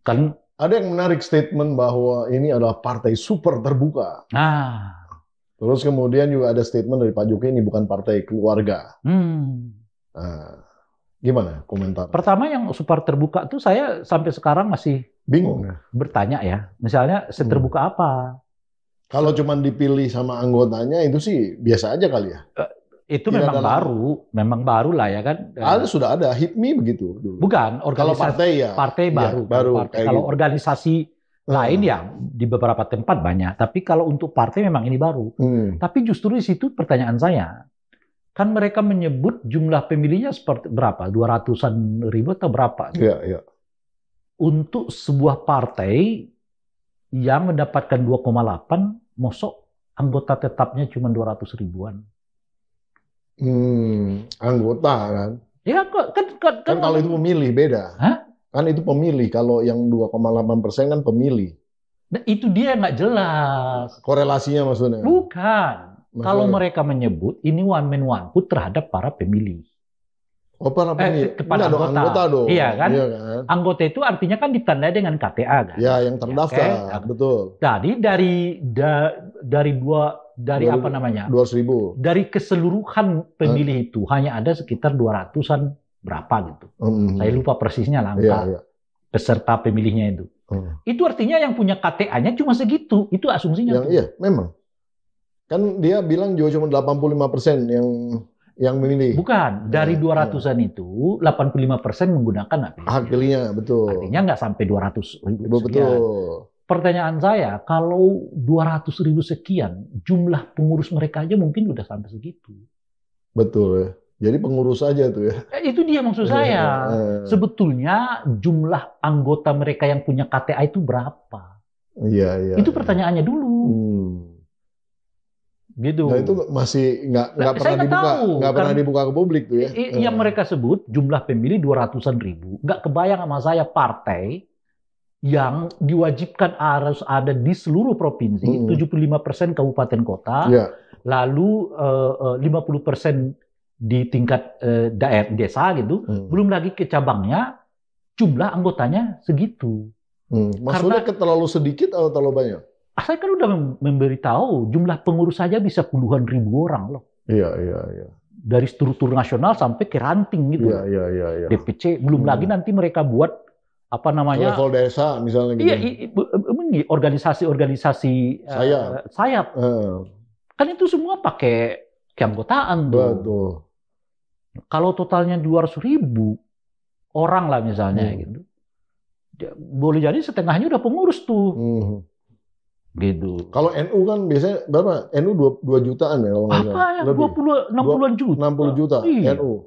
[SPEAKER 1] Kan
[SPEAKER 2] ada yang menarik statement bahwa ini adalah partai super terbuka. Terus kemudian juga ada statement dari Pak Jokowi ini bukan partai keluarga. Nah, gimana komentar?
[SPEAKER 1] Pertama yang super terbuka itu saya sampai sekarang masih
[SPEAKER 2] bingung
[SPEAKER 1] bertanya ya. Misalnya seterbuka apa?
[SPEAKER 2] Kalau cuma dipilih sama anggotanya itu sih biasa aja kali ya.
[SPEAKER 1] Itu memang baru lah ya kan.
[SPEAKER 2] Sudah ada HIPMI begitu dulu.
[SPEAKER 1] Bukan organisasi.
[SPEAKER 2] Kalau partai ya.
[SPEAKER 1] Partai baru. Kalau gitu. Organisasi lain ya di beberapa tempat banyak, tapi kalau untuk partai memang ini baru. Tapi justru di situ pertanyaan saya, kan mereka menyebut jumlah pemilihnya seperti berapa? 200-an ribu atau berapa?
[SPEAKER 2] Iya.
[SPEAKER 1] Untuk sebuah partai yang mendapatkan 2,8, mosok anggota tetapnya cuma 200 ribuan.
[SPEAKER 2] Anggota kan?
[SPEAKER 1] Ya kan
[SPEAKER 2] kalau itu pemilih beda.
[SPEAKER 1] Hah?
[SPEAKER 2] Kan itu pemilih, kalau yang 2,8% kan pemilih.
[SPEAKER 1] Nah, itu dia nggak jelas.
[SPEAKER 2] Korelasinya maksudnya?
[SPEAKER 1] Bukan. Kalau mereka menyebut ini one man one vote terhadap para pemilih.
[SPEAKER 2] Oh, para pemilih.
[SPEAKER 1] Kepada anggota dong. Iya kan? Anggota itu artinya kan ditandai dengan KTA kan?
[SPEAKER 2] Ya, yang terdaftar, ya, betul.
[SPEAKER 1] Jadi dari
[SPEAKER 2] 200.000.
[SPEAKER 1] Dari keseluruhan pemilih itu hanya ada sekitar 200-an berapa gitu. Saya lupa persisnya lah peserta pemilihnya itu. Itu artinya yang punya KTA-nya cuma segitu. Itu asumsinya.
[SPEAKER 2] Iya, memang. Kan dia bilang juga cuma 85% yang memilih.
[SPEAKER 1] Bukan, dari 200-an itu 85% menggunakan
[SPEAKER 2] hak pilihnya, betul.
[SPEAKER 1] Artinya nggak sampai 200 ribu sekian.
[SPEAKER 2] Betul.
[SPEAKER 1] Pertanyaan saya, kalau 200 ribu sekian, jumlah pengurus mereka aja mungkin udah sampai segitu.
[SPEAKER 2] Betul ya. Jadi pengurus aja tuh ya.
[SPEAKER 1] Itu dia maksud saya. Sebetulnya jumlah anggota mereka yang punya KTA itu berapa?
[SPEAKER 2] Iya.
[SPEAKER 1] Itu pertanyaannya dulu. Gitu.
[SPEAKER 2] Nah itu masih nggak pernah dibuka ke publik tuh ya.
[SPEAKER 1] Yang mereka sebut jumlah pemilih 200-an ribu. Nggak kebayang sama saya partai yang diwajibkan harus ada di seluruh provinsi, 75% kabupaten kota, lalu 50% di tingkat daerah desa gitu, belum lagi ke cabangnya, jumlah anggotanya segitu.
[SPEAKER 2] Maksudnya terlalu sedikit atau terlalu banyak?
[SPEAKER 1] Saya kan udah memberitahu jumlah pengurus saja bisa puluhan ribu orang loh.
[SPEAKER 2] Iya.
[SPEAKER 1] Dari struktur nasional sampai ke ranting gitu.
[SPEAKER 2] Iya.
[SPEAKER 1] DPC belum lagi nanti mereka buat
[SPEAKER 2] level desa misalnya gitu.
[SPEAKER 1] Iya, organisasi sayap. Kan itu semua pakai keanggotaan tuh.
[SPEAKER 2] Betul.
[SPEAKER 1] Kalau totalnya 200.000 orang lah misalnya gitu. Boleh jadi setengahnya udah pengurus tuh. Gitu.
[SPEAKER 2] Kalau NU kan biasanya berapa? NU 2 jutaan ya kalau nggak salah.
[SPEAKER 1] Apa ya? 60-an juta.
[SPEAKER 2] 60 juta
[SPEAKER 1] Iya.
[SPEAKER 2] NU.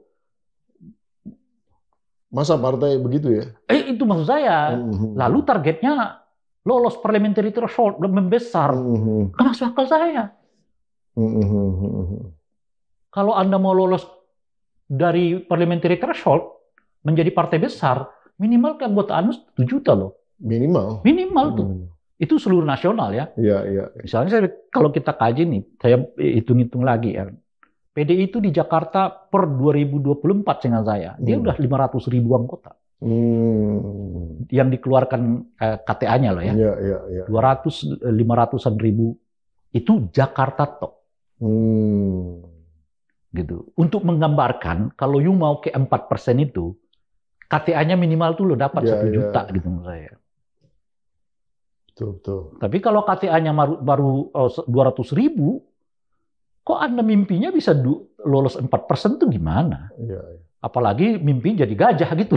[SPEAKER 2] Masa partai begitu ya?
[SPEAKER 1] Itu maksud saya. Lalu targetnya lolos parliamentary threshold membesar. Kan masuk akal saya. Kalau Anda mau lolos dari parliamentary threshold menjadi partai besar, minimal keanggotaan 1 juta loh. Minimal tuh. Itu seluruh nasional ya.
[SPEAKER 2] Iya.
[SPEAKER 1] Misalnya kalau kita kaji nih, saya hitung-hitung lagi ya. PDI itu di Jakarta per 2024 seingat saya, dia udah 500.000 anggota. Yang dikeluarkan KTA-nya loh ya.
[SPEAKER 2] Iya.
[SPEAKER 1] 500-an ribu itu Jakarta tok. Gitu. Untuk menggambarkan kalau you mau ke 4% itu, KTA-nya minimal tuh lo dapat 1 juta gitu menurut saya.
[SPEAKER 2] Betul.
[SPEAKER 1] Tapi kalau KTA-nya baru 200.000, kok Anda mimpinya bisa lolos 4% tuh gimana?
[SPEAKER 2] Iya.
[SPEAKER 1] Apalagi mimpi jadi gajah gitu.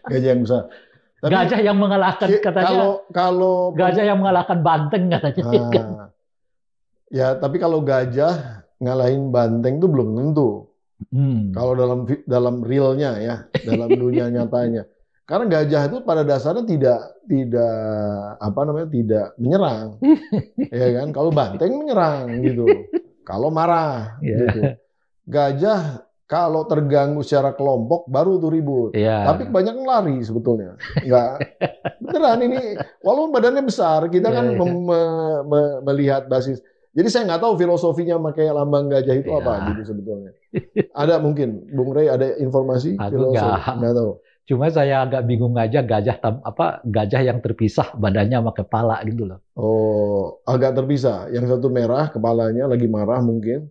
[SPEAKER 2] Gajah yang besar. Tapi,
[SPEAKER 1] gajah yang mengalahkan katanya.
[SPEAKER 2] Kalau
[SPEAKER 1] gajah yang mengalahkan banteng katanya.
[SPEAKER 2] Ya, tapi kalau gajah ngalahin banteng itu belum tentu. Kalau dalam realnya ya, dalam dunia nyatanya. Karena gajah itu pada dasarnya tidak menyerang, ya kan? Kalau banteng menyerang gitu, kalau marah gitu. Gajah kalau terganggu secara kelompok baru tuh ribut, tapi banyak yang lari sebetulnya. Beneran ini, walaupun badannya besar, kita kan melihat basis. Jadi saya nggak tahu filosofinya pakai lambang gajah itu apa gitu sebetulnya. Ada mungkin, Bung Rey ada informasi?
[SPEAKER 1] Aku nggak tahu. Cuma saya agak bingung aja gajah yang terpisah badannya sama kepala gitu loh.
[SPEAKER 2] Oh, agak terpisah. Yang satu merah, kepalanya lagi marah mungkin.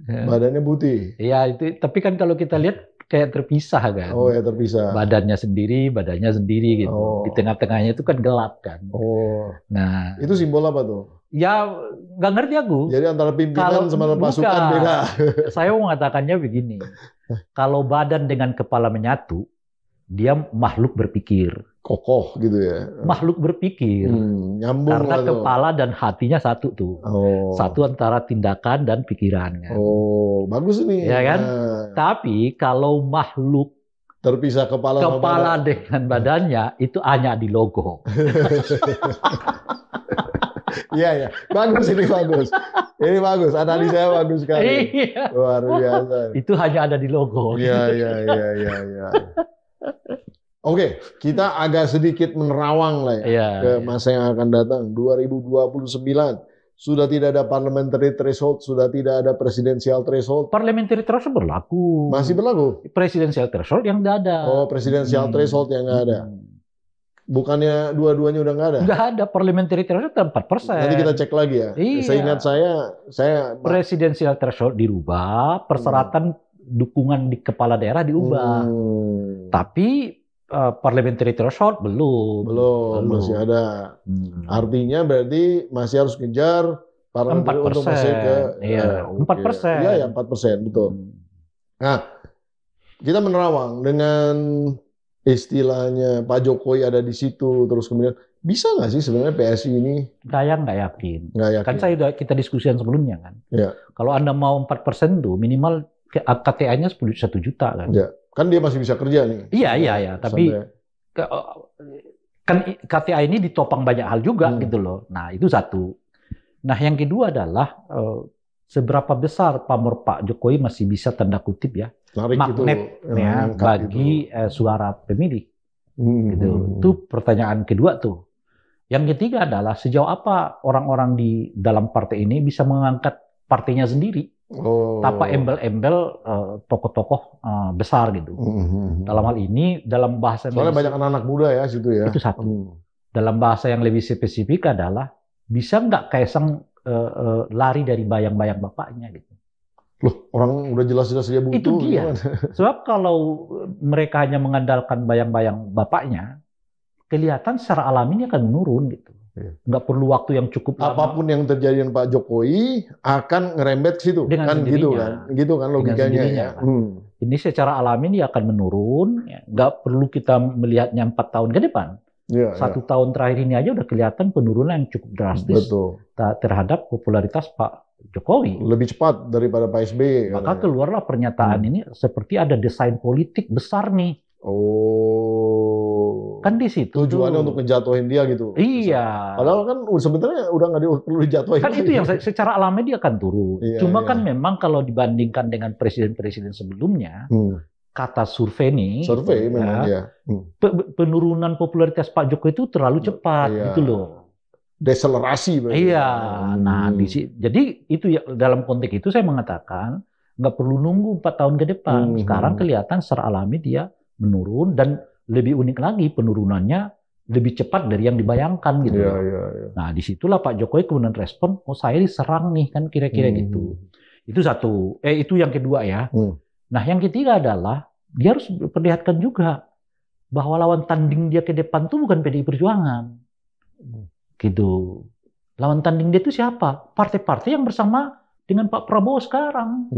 [SPEAKER 2] Badannya putih.
[SPEAKER 1] Iya, itu. Tapi kan kalau kita lihat kayak terpisah kan.
[SPEAKER 2] Oh ya, terpisah.
[SPEAKER 1] Badannya sendiri gitu. Di tengah-tengahnya itu kan gelap kan.
[SPEAKER 2] Oh.
[SPEAKER 1] Nah,
[SPEAKER 2] itu simbol apa tuh?
[SPEAKER 1] Ya nggak ngerti aku.
[SPEAKER 2] Jadi antara pimpinan sama pasukan beda.
[SPEAKER 1] Saya mau mengatakannya begini. Kalau badan dengan kepala menyatu, dia makhluk berpikir.
[SPEAKER 2] Kokoh gitu ya.
[SPEAKER 1] Makhluk berpikir.
[SPEAKER 2] Nyambung
[SPEAKER 1] karena kepala dan hatinya satu tuh. Satu antara tindakan dan pikiran. Kan?
[SPEAKER 2] Oh, bagus nih.
[SPEAKER 1] Ya kan? Tapi kalau makhluk
[SPEAKER 2] terpisah kepala
[SPEAKER 1] dengan badannya, itu hanya di logo.
[SPEAKER 2] Iya. Bagus ini, bagus. Ini bagus. Analisanya bagus sekali. Luar biasa.
[SPEAKER 1] Itu hanya ada di logo.
[SPEAKER 2] Iya. Oke, kita agak sedikit menerawang lah ya ke masa yang akan datang. 2029 sudah tidak ada parliamentary threshold, sudah tidak ada presidential threshold.
[SPEAKER 1] Parliamentary threshold berlaku.
[SPEAKER 2] Masih berlaku.
[SPEAKER 1] Presidential threshold yang nggak ada.
[SPEAKER 2] Oh, presidential threshold yang nggak ada. Bukannya dua-duanya udah nggak ada?
[SPEAKER 1] Nggak ada. Parliamentary threshold 4%.
[SPEAKER 2] Nanti kita cek lagi ya.
[SPEAKER 1] Iya.
[SPEAKER 2] Seingat saya
[SPEAKER 1] presidential threshold dirubah, persyaratan dukungan di kepala daerah diubah. Tapi parliamentary threshold belum
[SPEAKER 2] masih ada. Artinya berarti masih harus kejar parliamentary untuk masuk ke
[SPEAKER 1] 4%.
[SPEAKER 2] Iya, 4%, betul. Nah, kita menerawang dengan istilahnya Pak Jokowi ada di situ, terus kemudian bisa nggak sih sebenarnya PSI ini?
[SPEAKER 1] Saya nggak yakin.
[SPEAKER 2] Kan
[SPEAKER 1] kita diskusikan sebelumnya kan.
[SPEAKER 2] Ya.
[SPEAKER 1] Kalau Anda mau 4% tuh minimal KTA-nya 1 juta kan.
[SPEAKER 2] Ya. Kan dia masih bisa kerja nih.
[SPEAKER 1] Iya. Tapi kan KTA ini ditopang banyak hal juga gitu loh. Nah itu satu. Nah yang kedua adalah seberapa besar pamor Pak Jokowi masih bisa tanda kutip ya magnet ya, bagi suara pemilih. Gitu. Itu pertanyaan kedua tuh. Yang ketiga adalah sejauh apa orang-orang di dalam partai ini bisa mengangkat partainya sendiri. Tanpa embel-embel tokoh-tokoh besar gitu. Dalam hal ini, dalam bahasa
[SPEAKER 2] soalnya banyak anak-anak muda ya situ ya.
[SPEAKER 1] Itu satu. Dalam bahasa yang lebih spesifik adalah bisa nggak Kaisang lari dari bayang-bayang bapaknya gitu.
[SPEAKER 2] Loh, orang udah jelas-jelas dia butuh.
[SPEAKER 1] Itu dia. Sebab kalau mereka hanya mengandalkan bayang-bayang bapaknya, kelihatan secara alami ini akan menurun gitu.
[SPEAKER 2] Nggak
[SPEAKER 1] perlu waktu yang cukup lama.
[SPEAKER 2] Apapun yang terjadi dengan Pak Jokowi akan ngerembet ke situ.
[SPEAKER 1] Dengan
[SPEAKER 2] kan
[SPEAKER 1] sendirinya.
[SPEAKER 2] Gitu kan logikanya ya.
[SPEAKER 1] Kan. Ini secara alami dia akan menurun. Ya. Nggak perlu kita melihatnya 4 tahun ke depan. 1 tahun terakhir ini aja udah kelihatan penurunan yang cukup drastis.
[SPEAKER 2] Betul.
[SPEAKER 1] Terhadap popularitas Pak Jokowi.
[SPEAKER 2] Lebih cepat daripada Pak SBY.
[SPEAKER 1] Maka keluarlah pernyataan ini seperti ada desain politik besar nih. Kan di situ
[SPEAKER 2] tujuannya untuk ngejatuhin dia gitu.
[SPEAKER 1] Iya.
[SPEAKER 2] Padahal kan sebenarnya udah nggak perlu dijatuhin.
[SPEAKER 1] Kan itu yang secara alami dia akan turun. Cuma kan memang kalau dibandingkan dengan presiden-presiden sebelumnya, kata survei nih.
[SPEAKER 2] Survei memang ya.
[SPEAKER 1] Penurunan popularitas Pak Jokowi itu terlalu cepat gitu loh.
[SPEAKER 2] Deselerasi.
[SPEAKER 1] Iya. Nah, jadi itu ya, dalam konteks itu saya mengatakan nggak perlu nunggu 4 tahun ke depan. Sekarang kelihatan secara alami dia menurun dan lebih unik lagi penurunannya lebih cepat dari yang dibayangkan gitu. Nah, disitulah Pak Jokowi kemudian respon, saya diserang nih kan kira-kira gitu. Itu satu. Itu yang kedua ya. Nah, yang ketiga adalah dia harus perlihatkan juga bahwa lawan tanding dia ke depan tuh bukan PDI Perjuangan. Gitu. Lawan tanding dia itu siapa? Partai-partai yang bersama dengan Pak Prabowo sekarang.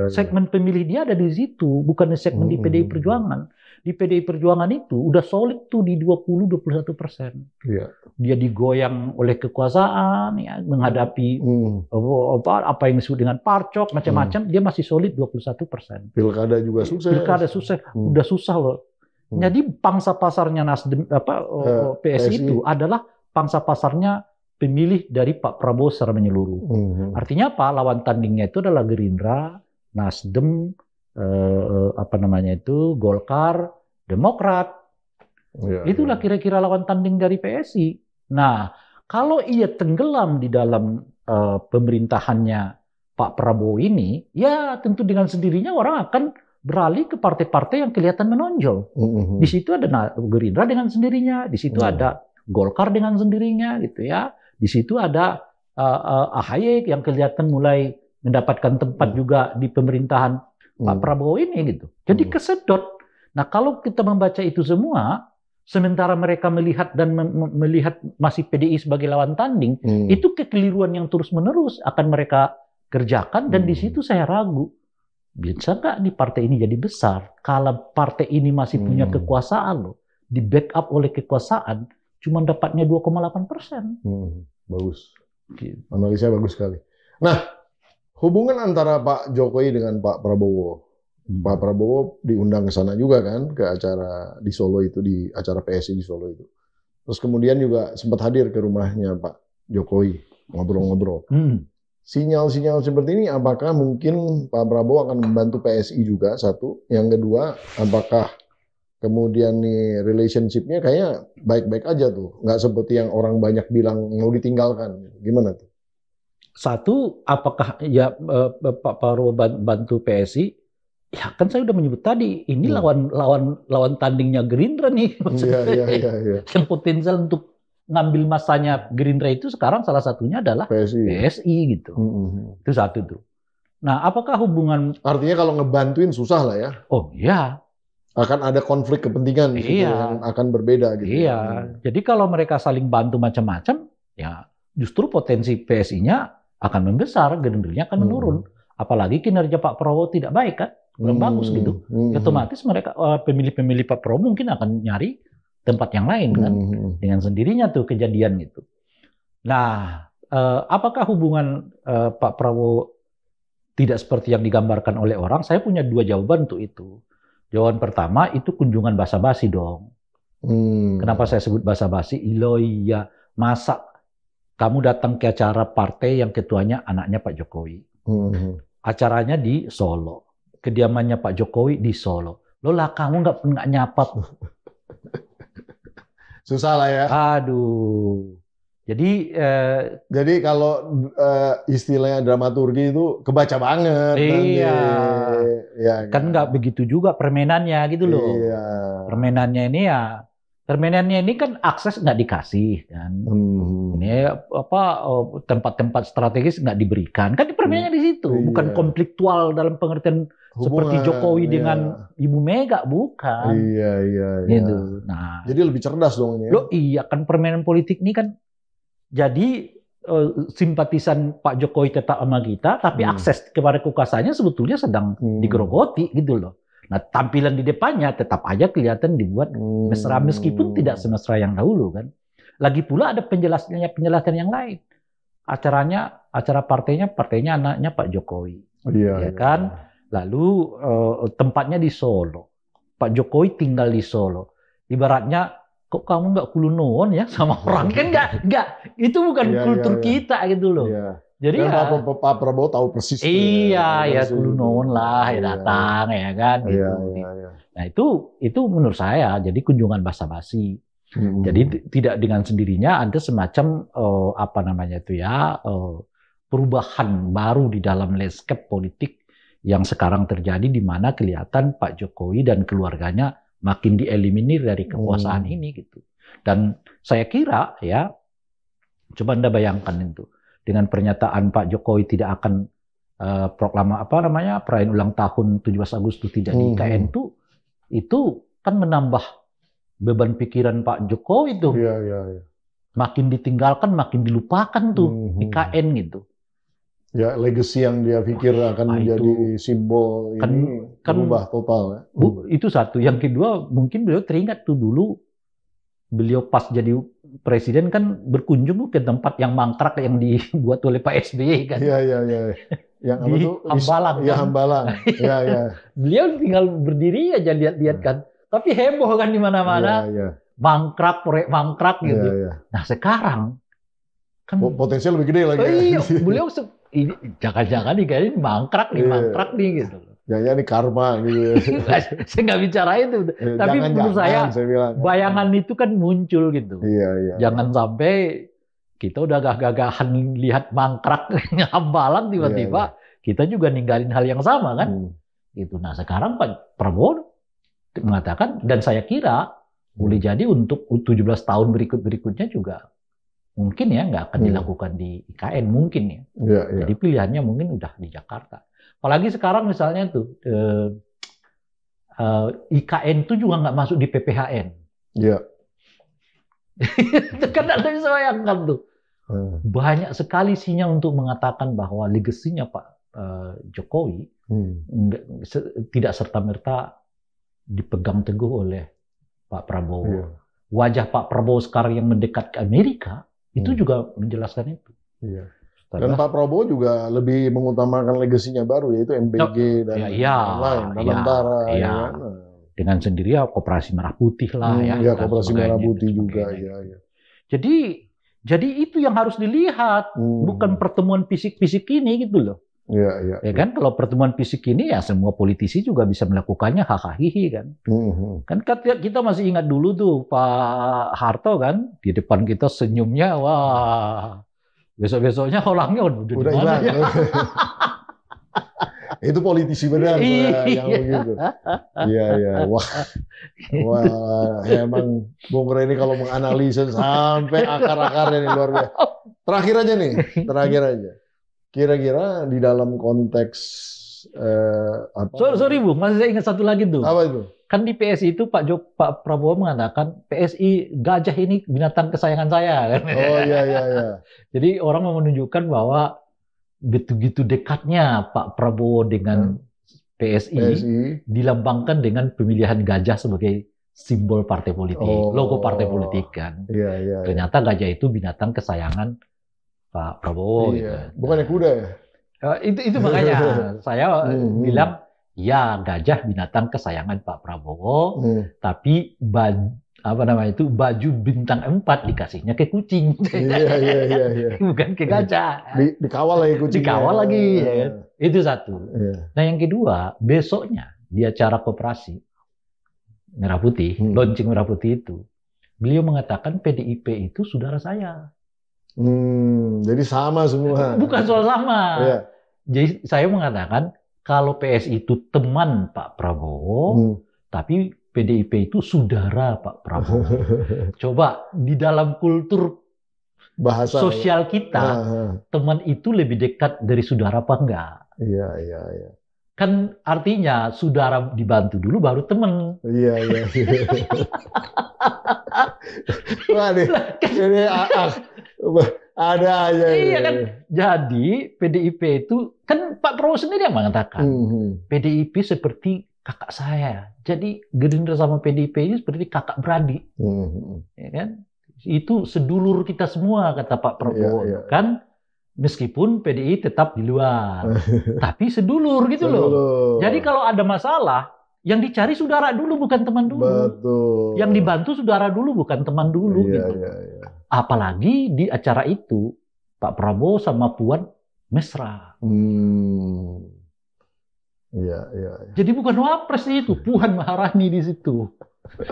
[SPEAKER 1] Segmen pemilih dia ada di situ, bukan di segmen di PDI Perjuangan. Di PDI Perjuangan itu udah solid tuh di 20-21%. Dia digoyang oleh kekuasaan, ya, menghadapi apa yang disebut dengan parcok, macam-macam, dia masih solid 21%.
[SPEAKER 2] Pilkada juga sukses.
[SPEAKER 1] Pilkada sukses, udah susah loh. Jadi pangsa pasarnya Nasdem, PSI itu adalah pangsa pasarnya pemilih dari Pak Prabowo secara menyeluruh. Artinya apa? Lawan tandingnya itu adalah Gerindra, Nasdem, Golkar, Demokrat. Itulah kira-kira lawan tanding dari PSI. Nah, kalau ia tenggelam di dalam pemerintahannya Pak Prabowo ini, ya tentu dengan sendirinya orang akan beralih ke partai-partai yang kelihatan menonjol. Di situ ada Gerindra dengan sendirinya, di situ ada Golkar dengan sendirinya, gitu ya. Di situ ada AHY yang kelihatan mulai mendapatkan tempat juga di pemerintahan Pak Prabowo ini gitu. Jadi kesedot. Nah, kalau kita membaca itu semua, sementara mereka melihat dan melihat masih PDI sebagai lawan tanding, itu kekeliruan yang terus-menerus akan mereka kerjakan dan di situ saya ragu. Bisa nggak di partai ini jadi besar? Kalau partai ini masih punya kekuasaan loh, di backup oleh kekuasaan, cuma dapatnya 2,8%.
[SPEAKER 2] Bagus. Analisanya bagus sekali. Nah, hubungan antara Pak Jokowi dengan Pak Prabowo. Pak Prabowo diundang ke sana juga kan, ke acara di Solo itu, di acara PSI di Solo itu. Terus kemudian juga sempat hadir ke rumahnya Pak Jokowi, ngobrol-ngobrol. Sinyal-sinyal seperti ini, apakah mungkin Pak Prabowo akan membantu PSI juga, satu. Yang kedua, apakah kemudian nih relationship-nya kayaknya baik-baik aja tuh. Nggak seperti yang orang banyak bilang mau ditinggalkan. Gimana tuh?
[SPEAKER 1] Satu, apakah ya Pak Prabowo bantu PSI? Ya kan saya udah menyebut tadi, ini lawan tandingnya Gerindra nih.
[SPEAKER 2] Iya.
[SPEAKER 1] Yang potensial untuk ngambil masanya Gerindra itu sekarang salah satunya adalah PSI gitu. Itu satu tuh. Nah, apakah hubungan...
[SPEAKER 2] Artinya kalau ngebantuin susah lah ya?
[SPEAKER 1] Oh iya.
[SPEAKER 2] Akan ada konflik kepentingan yang akan berbeda gitu.
[SPEAKER 1] Iya. Jadi kalau mereka saling bantu macam-macam, ya justru potensi PSI-nya akan membesar, Gerindranya akan menurun. Apalagi kinerja Pak Prabowo tidak baik kan? Kurang bagus gitu. Otomatis mereka pemilih-pemilih Pak Prabowo mungkin akan nyari tempat yang lain kan. Dengan sendirinya tuh kejadian gitu. Nah, apakah hubungan Pak Prabowo tidak seperti yang digambarkan oleh orang? Saya punya 2 jawaban untuk itu. Jawaban pertama itu kunjungan basa-basi dong. Kenapa saya sebut basa-basi? Iya, masa kamu datang ke acara partai yang ketuanya anaknya Pak Jokowi. Acaranya di Solo. Kediamannya Pak Jokowi di Solo. Loh lah kamu nggak nyapa.
[SPEAKER 2] Susah lah ya.
[SPEAKER 1] Aduh. Jadi
[SPEAKER 2] kalau istilahnya dramaturgi itu kebaca banget.
[SPEAKER 1] Iya.
[SPEAKER 2] Ya,
[SPEAKER 1] kan nggak begitu juga permainannya gitu loh.
[SPEAKER 2] Iya.
[SPEAKER 1] Permainannya ini kan akses nggak dikasih kan. Ini tempat-tempat strategis nggak diberikan. Kan permainannya di situ, bukan konfliktual dalam pengertian seperti Jokowi dengan Ibu Mega, bukan.
[SPEAKER 2] Iya.
[SPEAKER 1] Gitu. Nah,
[SPEAKER 2] jadi lebih cerdas dong ini.
[SPEAKER 1] Loh iya kan permainan politik ini kan Jadi simpatisan Pak Jokowi tetap sama kita, tapi akses kepada kekuasaannya sebetulnya sedang digerogoti gitu loh. Nah, tampilan di depannya tetap aja kelihatan dibuat mesra meskipun tidak semesra yang dahulu kan. Lagi pula ada penjelasan yang lain. Acara partainya anaknya Pak Jokowi. Ya kan? Lalu tempatnya di Solo. Pak Jokowi tinggal di Solo. Ibaratnya kok kamu nggak kulunuon ya sama orang kan nggak itu bukan kultur kita gitu loh. Jadi
[SPEAKER 2] dan Pak Prabowo tahu persis.
[SPEAKER 1] Iya ya kulunuon lah ya datang ya kan gitu. Nah itu menurut saya jadi kunjungan basa-basi. Jadi tidak dengan sendirinya ada semacam perubahan baru di dalam landscape politik yang sekarang terjadi di mana kelihatan Pak Jokowi dan keluarganya makin dieliminir dari kekuasaan ini gitu. Dan saya kira ya, coba Anda bayangkan itu dengan pernyataan Pak Jokowi tidak akan perayaan ulang tahun 17 Agustus tidak di IKN itu kan menambah beban pikiran Pak Jokowi itu. Makin ditinggalkan, makin dilupakan tuh IKN gitu.
[SPEAKER 2] Ya, legacy yang dia pikir akan menjadi simbol ini berubah total ya.
[SPEAKER 1] Itu satu. Yang kedua, mungkin beliau teringat tuh dulu beliau pas jadi presiden kan berkunjung ke tempat yang mangkrak yang dibuat oleh Pak SBY kan.
[SPEAKER 2] Iya. Yang apa tuh?
[SPEAKER 1] Hambalang.
[SPEAKER 2] Iya, Hambalang. Iya.
[SPEAKER 1] Beliau tinggal berdiri aja lihat-lihat kan. Tapi heboh kan di mana-mana. Mangkrak, proyek mangkrak gitu. Nah, sekarang kan
[SPEAKER 2] potensial lebih gede lagi.
[SPEAKER 1] Iya, beliau ini jangan-jangan nih kayaknya mangkrak nih gitu.
[SPEAKER 2] Ya ini karma gitu.
[SPEAKER 1] Saya nggak bicara itu, tapi menurut saya bayangan itu kan muncul gitu.
[SPEAKER 2] Iya.
[SPEAKER 1] Jangan sampai kita udah gagah-gagahan lihat mangkrak Hambalang tiba-tiba kita juga ninggalin hal yang sama kan. Gitu. Nah sekarang Pak Prabowo mengatakan dan saya kira boleh jadi untuk 17 tahun berikutnya juga mungkin ya nggak akan dilakukan di IKN mungkin ya. Jadi pilihannya mungkin udah di Jakarta. Apalagi sekarang misalnya tuh IKN itu juga nggak masuk di PPHN.
[SPEAKER 2] Iya.
[SPEAKER 1] Itu kan Anda bisa bayangkan tuh. Banyak sekali sinyal untuk mengatakan bahwa legasinya Pak Jokowi tidak serta-merta dipegang teguh oleh Pak Prabowo. Wajah Pak Prabowo sekarang yang mendekat ke Amerika itu juga menjelaskan itu.
[SPEAKER 2] Iya. Dan Pak Prabowo juga lebih mengutamakan legasinya baru yaitu MBG dan lain-lain, tentara.
[SPEAKER 1] Dengan sendiri ya Koperasi Merah Putih lah ya.
[SPEAKER 2] Koperasi Merah Putih juga.
[SPEAKER 1] Jadi itu yang harus dilihat, bukan pertemuan fisik-fisik ini gitu loh.
[SPEAKER 2] Iya.
[SPEAKER 1] Ya kan kalau pertemuan fisik ini ya semua politisi juga bisa melakukannya hahaha kan. Kan kita masih ingat dulu tuh Pak Harto kan di depan kita senyumnya wah. Besok-besoknya orangnya udah hilang. Ya?
[SPEAKER 2] Itu politisi benar yang begitu. Iya. Wah, emang Bung Rey ini kalau menganalisis sampai akar-akarnya nih luar biasa. Terakhir aja. Kira-kira di dalam konteks apa?
[SPEAKER 1] Sorry Bu, masih saya ingat satu lagi tuh.
[SPEAKER 2] Apa itu?
[SPEAKER 1] Kan di PSI itu Pak Prabowo mengatakan PSI gajah ini binatang kesayangan saya.
[SPEAKER 2] Oh iya.
[SPEAKER 1] Jadi orang mau menunjukkan bahwa begitu dekatnya Pak Prabowo dengan PSI dilambangkan dengan pemilihan gajah sebagai simbol partai politik, logo partai politik kan.
[SPEAKER 2] Iya.
[SPEAKER 1] Ternyata gajah itu binatang kesayangan Pak Prabowo. Gitu.
[SPEAKER 2] Bukannya kuda ya?
[SPEAKER 1] Itu makanya saya bilang ya gajah binatang kesayangan Pak Prabowo, tapi baju bintang 4 dikasihnya ke kucing.
[SPEAKER 2] Iya.
[SPEAKER 1] Bukan ke gajah.
[SPEAKER 2] Dikawal lagi kucingnya.
[SPEAKER 1] Dikawal lagi. Ya. Itu satu. Nah yang kedua, besoknya di acara Koperasi Merah Putih, launching Merah Putih itu, beliau mengatakan PDIP itu saudara saya.
[SPEAKER 2] Jadi sama semua.
[SPEAKER 1] Bukan soal sama. Jadi saya mengatakan kalau PSI itu teman Pak Prabowo, tapi PDIP itu saudara Pak Prabowo. Coba di dalam kultur bahasa sosial kita, teman itu lebih dekat dari saudara apa enggak?
[SPEAKER 2] Iya.
[SPEAKER 1] Kan artinya saudara dibantu dulu baru teman.
[SPEAKER 2] Iya. Wah, ini ada aja.
[SPEAKER 1] Iya kan. Jadi PDIP itu kan Pak Prabowo sendiri yang mengatakan PDIP seperti kakak saya. Jadi Gerindra sama PDIP ini seperti kakak beradik. Ya kan? Itu sedulur kita semua kata Pak Prabowo kan. Meskipun PDI tetap di luar, tapi sedulur gitu loh. Jadi kalau ada masalah, yang dicari saudara dulu bukan teman dulu.
[SPEAKER 2] Betul.
[SPEAKER 1] Yang dibantu saudara dulu bukan teman dulu gitu. Apalagi di acara itu Pak Prabowo sama Puan mesra. Jadi bukan wapres itu, Puan Maharani di situ.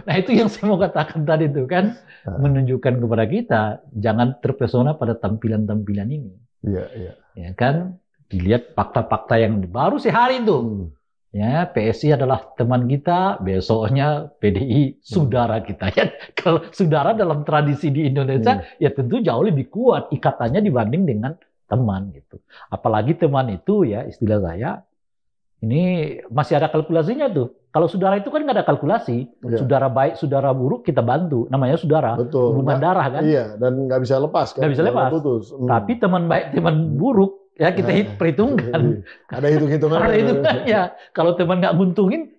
[SPEAKER 1] Nah itu yang saya mau katakan tadi itu kan, menunjukkan kepada kita jangan terpesona pada tampilan-tampilan ini. Ya kan, dilihat fakta-fakta yang baru sehari itu. Ya, PSI adalah teman kita, besoknya PDI saudara kita. Ya, kalau saudara dalam tradisi di Indonesia, ya tentu jauh lebih kuat ikatannya dibanding dengan teman gitu. Apalagi teman itu ya istilah saya, ini masih ada kalkulasinya tuh. Kalau saudara itu kan nggak ada kalkulasi. Saudara baik, saudara buruk kita bantu. Namanya saudara.
[SPEAKER 2] Betul.
[SPEAKER 1] Hubungan darah kan.
[SPEAKER 2] Iya, dan nggak bisa lepas kan.
[SPEAKER 1] Nggak bisa lepas. Tapi teman baik, teman buruk ya kita perhitungkan.
[SPEAKER 2] Ada hitung-hitungan.
[SPEAKER 1] Ada hitungannya. Kalau teman nggak nguntungin,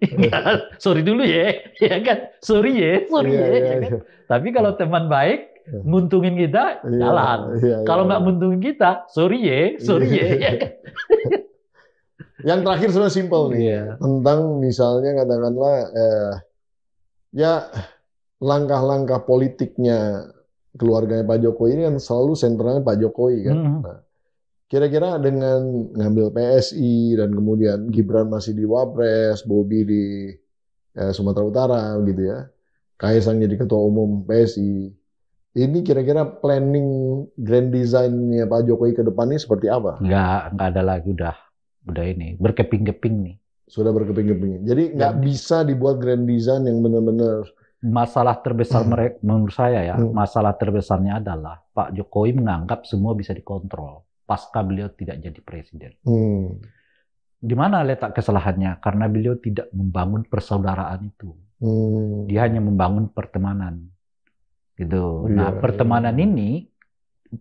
[SPEAKER 1] sorry dulu ya kan. Sorry ya kan. Tapi kalau teman baik nguntungin kita, jalan. Kalau nggak nguntungin kita, sorry ya kan.
[SPEAKER 2] Yang terakhir sebenarnya simpel nih, tentang misalnya katakanlah ya langkah-langkah politiknya keluarganya Pak Jokowi ini kan selalu sentralnya Pak Jokowi kan. Nah, kira-kira dengan ngambil PSI dan kemudian Gibran masih di Wapres, Bobi di Sumatera Utara gitu ya, Kaisang jadi ketua umum PSI, ini kira-kira planning grand design-nya Pak Jokowi ke depan ini seperti apa?
[SPEAKER 1] Nggak ada lagi udah ini berkeping-keping nih.
[SPEAKER 2] Sudah berkeping-keping. Jadi nggak bisa dibuat grand design yang benar-benar.
[SPEAKER 1] Masalah terbesar mereka menurut saya ya, masalah terbesarnya adalah Pak Jokowi menganggap semua bisa dikontrol pasca beliau tidak jadi presiden. Di mana letak kesalahannya? Karena beliau tidak membangun persaudaraan itu. Dia hanya membangun pertemanan. Gitu. Nah, pertemanan ini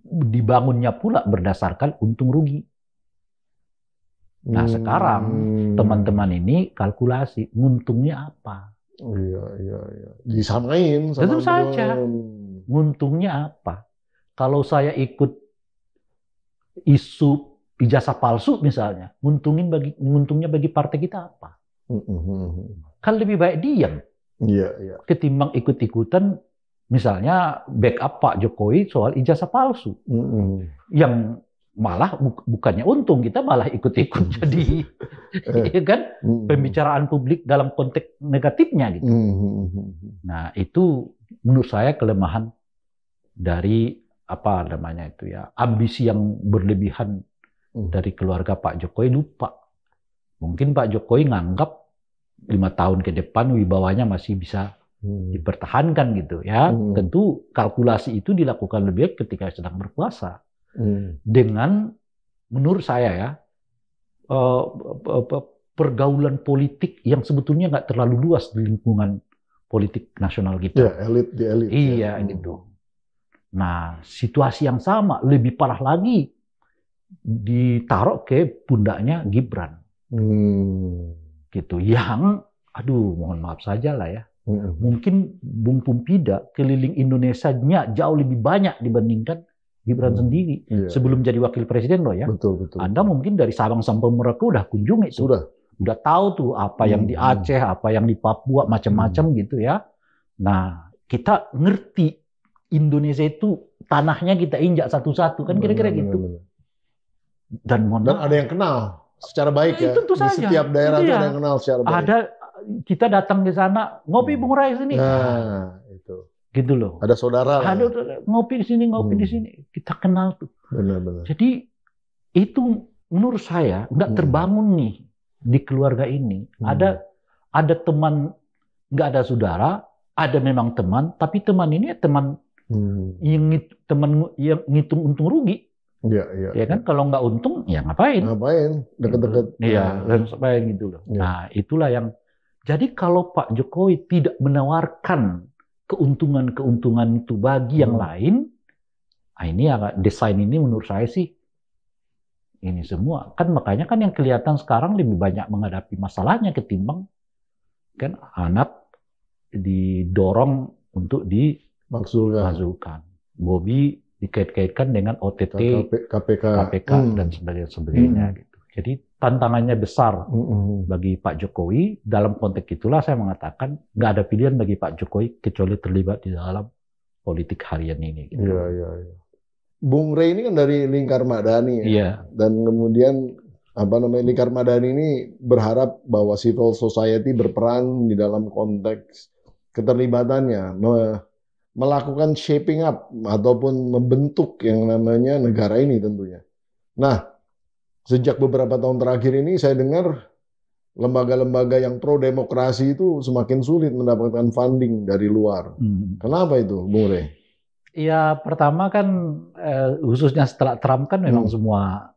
[SPEAKER 1] dibangunnya pula berdasarkan untung rugi. Nah sekarang teman-teman ini kalkulasi nguntungnya apa?
[SPEAKER 2] Disamain sama
[SPEAKER 1] tentu saja. Nguntungnya apa? Kalau saya ikut isu ijazah palsu misalnya, nguntungnya bagi partai kita apa? Kan lebih baik diam. Ketimbang ikut-ikutan misalnya backup Pak Jokowi soal ijazah palsu. Yang malah bukannya untung, kita malah ikut-ikut jadi ya kan pembicaraan publik dalam konteks negatifnya gitu. Nah itu menurut saya kelemahan dari apa namanya itu ya, ambisi yang berlebihan dari keluarga Pak Jokowi. Lupa mungkin Pak Jokowi nganggap 5 tahun ke depan wibawanya masih bisa dipertahankan gitu ya. Tentu kalkulasi itu dilakukan lebih baik ketika sedang berkuasa. Dengan menurut saya ya pergaulan politik yang sebetulnya nggak terlalu luas di lingkungan politik nasional kita.
[SPEAKER 2] Elit di elit.
[SPEAKER 1] Iya gitu. Nah situasi yang sama lebih parah lagi ditaruh ke pundaknya Gibran. Gitu. Yang aduh mohon maaf saja lah ya. Mungkin Bung Pumpida keliling Indonesianya jauh lebih banyak dibandingkan Gibran sendiri sebelum jadi wakil presiden loh ya.
[SPEAKER 2] Betul.
[SPEAKER 1] Anda mungkin dari Sabang sampai Merauke udah kunjungi itu. Udah tahu tuh apa yang di Aceh, apa yang di Papua, macam-macam gitu ya. Nah, kita ngerti Indonesia itu tanahnya kita injak satu-satu kan kira-kira gitu. Dan
[SPEAKER 2] ada yang kenal secara baik ya.
[SPEAKER 1] Tentu
[SPEAKER 2] di
[SPEAKER 1] saja.
[SPEAKER 2] Setiap daerah ada yang kenal secara baik.
[SPEAKER 1] Kita datang ke sana ngopi Bung Rai sini.
[SPEAKER 2] Nah, itu.
[SPEAKER 1] Gitu loh.
[SPEAKER 2] Ada saudara.
[SPEAKER 1] Ada ngopi di sini, di sini. Kita kenal tuh.
[SPEAKER 2] Benar.
[SPEAKER 1] Jadi itu menurut saya nggak terbangun nih di keluarga ini. Ada teman, nggak ada saudara. Ada memang teman, tapi teman ini teman yang ngitung untung rugi.
[SPEAKER 2] Iya, iya.
[SPEAKER 1] Ya kan, kalau nggak untung, ya ngapain?
[SPEAKER 2] Ngapain? Deket-deket.
[SPEAKER 1] Iya, ngapain gitu loh.
[SPEAKER 2] Iya.
[SPEAKER 1] Nah, itulah yang. Jadi kalau Pak Jokowi tidak menawarkan keuntungan-keuntungan itu bagi yang lain, nah ini ya desain ini menurut saya sih ini semua. Kan makanya kan yang kelihatan sekarang lebih banyak menghadapi masalahnya ketimbang kan anak didorong untuk dimasukkan. Bobby dikait-kaitkan dengan OTT, KPK dan sebagainya gitu. Jadi tantangannya besar bagi Pak Jokowi. Dalam konteks itulah saya mengatakan nggak ada pilihan bagi Pak Jokowi kecuali terlibat di dalam politik harian ini. Gitu.
[SPEAKER 2] Iya, iya, iya. Bung Rey ini kan dari Lingkar Madani ya.
[SPEAKER 1] Iya.
[SPEAKER 2] Dan kemudian Lingkar Madani ini berharap bahwa civil society berperan di dalam konteks keterlibatannya melakukan shaping up ataupun membentuk yang namanya negara ini tentunya. Nah, sejak beberapa tahun terakhir ini saya dengar lembaga-lembaga yang pro demokrasi itu semakin sulit mendapatkan funding dari luar. Kenapa itu, Bung Rey?
[SPEAKER 1] Ya, pertama kan khususnya setelah Trump kan memang semua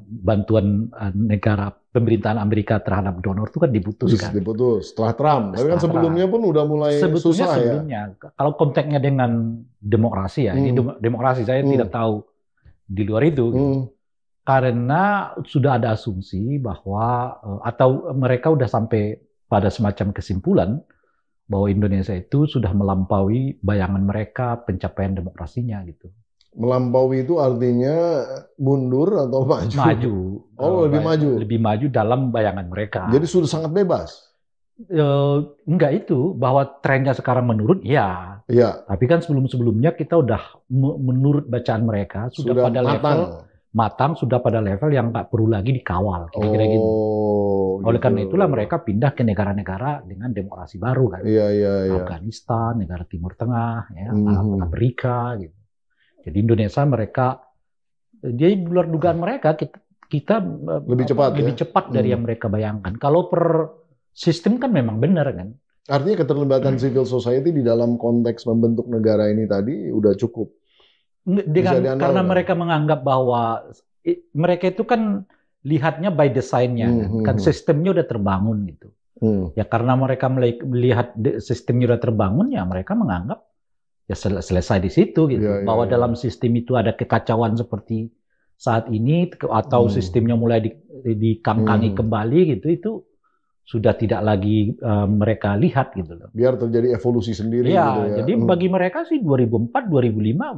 [SPEAKER 1] bantuan negara pemerintahan Amerika terhadap donor itu kan diputuskan.
[SPEAKER 2] Diputus setelah Trump. Tapi kan sebelumnya pun udah mulai susah
[SPEAKER 1] sebelumnya, ya. Kalau konteksnya dengan demokrasi ya, ini demokrasi saya tidak tahu di luar itu. Gitu. Karena sudah ada asumsi bahwa atau mereka sudah sampai pada semacam kesimpulan bahwa Indonesia itu sudah melampaui bayangan mereka pencapaian demokrasinya gitu.
[SPEAKER 2] Melampaui itu artinya mundur atau maju?
[SPEAKER 1] Maju.
[SPEAKER 2] Oh, lebih maju.
[SPEAKER 1] Lebih maju dalam bayangan mereka.
[SPEAKER 2] Jadi sudah sangat bebas.
[SPEAKER 1] Enggak itu, bahwa trennya sekarang menurun, ya.
[SPEAKER 2] Iya.
[SPEAKER 1] Tapi kan sebelum-sebelumnya kita udah menurut bacaan mereka sudah pada level matang, sudah pada level yang nggak perlu lagi dikawal, kira-kira gitu. Oleh karena itulah mereka pindah ke negara-negara dengan demokrasi baru kan.
[SPEAKER 2] Iya.
[SPEAKER 1] Afghanistan, negara Timur Tengah, ya, Amerika gitu. Jadi Indonesia dia di luar dugaan mereka, kita lebih cepat dari yang mereka bayangkan. Kalau per sistem kan memang benar kan.
[SPEAKER 2] Artinya keterlibatan civil society di dalam konteks membentuk negara ini tadi udah cukup.
[SPEAKER 1] Karena mereka menganggap bahwa mereka itu kan lihatnya by design-nya kan sistemnya udah terbangun gitu. Ya karena mereka melihat sistemnya udah terbangun, ya mereka menganggap ya selesai di situ gitu. Bahwa dalam sistem itu ada kekacauan seperti saat ini atau sistemnya mulai dikangkangi kembali gitu, itu sudah tidak lagi mereka lihat gitu loh.
[SPEAKER 2] Biar terjadi evolusi sendiri
[SPEAKER 1] ya,
[SPEAKER 2] gitu ya.
[SPEAKER 1] Jadi bagi mereka sih 2004 2005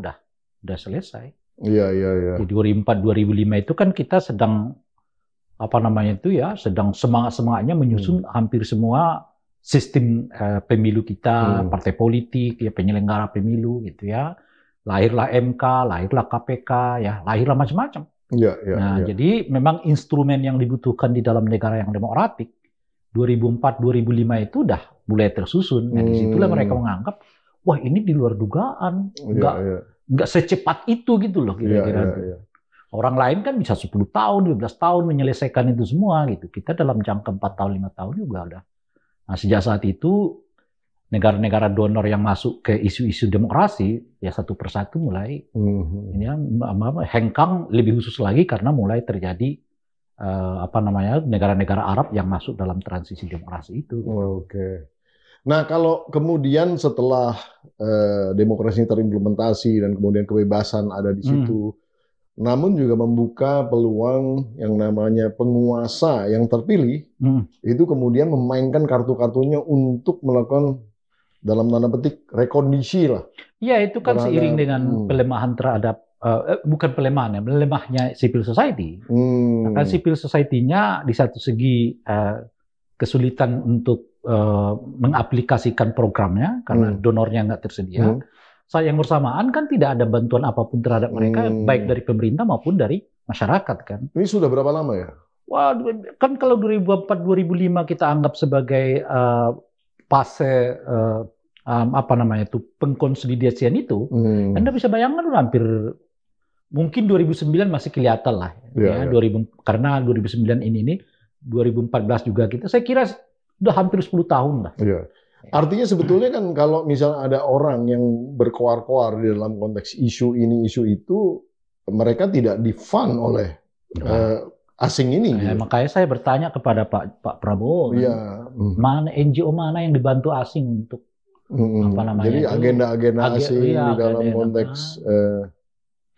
[SPEAKER 1] udah selesai.
[SPEAKER 2] Iya.
[SPEAKER 1] Di 2004 2005 itu kan kita sedang sedang semangat-semangatnya menyusun hampir semua sistem pemilu kita, partai politik, ya penyelenggara pemilu gitu ya. Lahirlah MK, lahirlah KPK, ya lahirlah macam-macam.
[SPEAKER 2] Iya.
[SPEAKER 1] Jadi memang instrumen yang dibutuhkan di dalam negara yang demokratik 2004 2005 itu udah mulai tersusun. Nah, disitulah mereka menganggap, wah ini di luar dugaan, nggak secepat itu gitu loh kira-kira.
[SPEAKER 2] Iya.
[SPEAKER 1] Orang lain kan bisa 10 tahun, 12 tahun menyelesaikan itu semua gitu. Kita dalam jangka 4 tahun, 5 tahun juga udah. Nah, sejak saat itu negara-negara donor yang masuk ke isu-isu demokrasi ya satu persatu mulai hengkang, lebih khusus lagi karena mulai terjadi negara-negara Arab yang masuk dalam transisi demokrasi itu.
[SPEAKER 2] Oke. Nah, kalau kemudian setelah demokrasi terimplementasi dan kemudian kebebasan ada di situ, namun juga membuka peluang yang namanya penguasa yang terpilih, itu kemudian memainkan kartu-kartunya untuk melakukan dalam tanda petik rekondisi lah.
[SPEAKER 1] Ya, itu kan seiring dengan pelemahan terhadap, bukan pelemahan ya, melemahnya civil society. Nah, kan civil society-nya di satu segi kesulitan untuk mengaplikasikan programnya karena donornya nggak tersedia. Saat yang bersamaan kan tidak ada bantuan apapun terhadap mereka, baik dari pemerintah maupun dari masyarakat kan.
[SPEAKER 2] Ini sudah berapa lama ya?
[SPEAKER 1] Wah, kan kalau 2004-2005 kita anggap sebagai fase pengkonsolidasian itu, Anda bisa bayangkan hampir mungkin 2009 masih kelihatan lah, karena 2009 ini 2014 juga saya kira udah hampir 10 tahun lah.
[SPEAKER 2] Iya. Artinya sebetulnya kan kalau misalnya ada orang yang berkoar-koar di dalam konteks isu ini, isu itu, mereka tidak di-fund oleh asing ini. Gitu.
[SPEAKER 1] Makanya saya bertanya kepada Pak Prabowo, mana NGO mana yang dibantu asing untuk apa namanya?
[SPEAKER 2] Jadi agenda-agenda asing di dalam konteks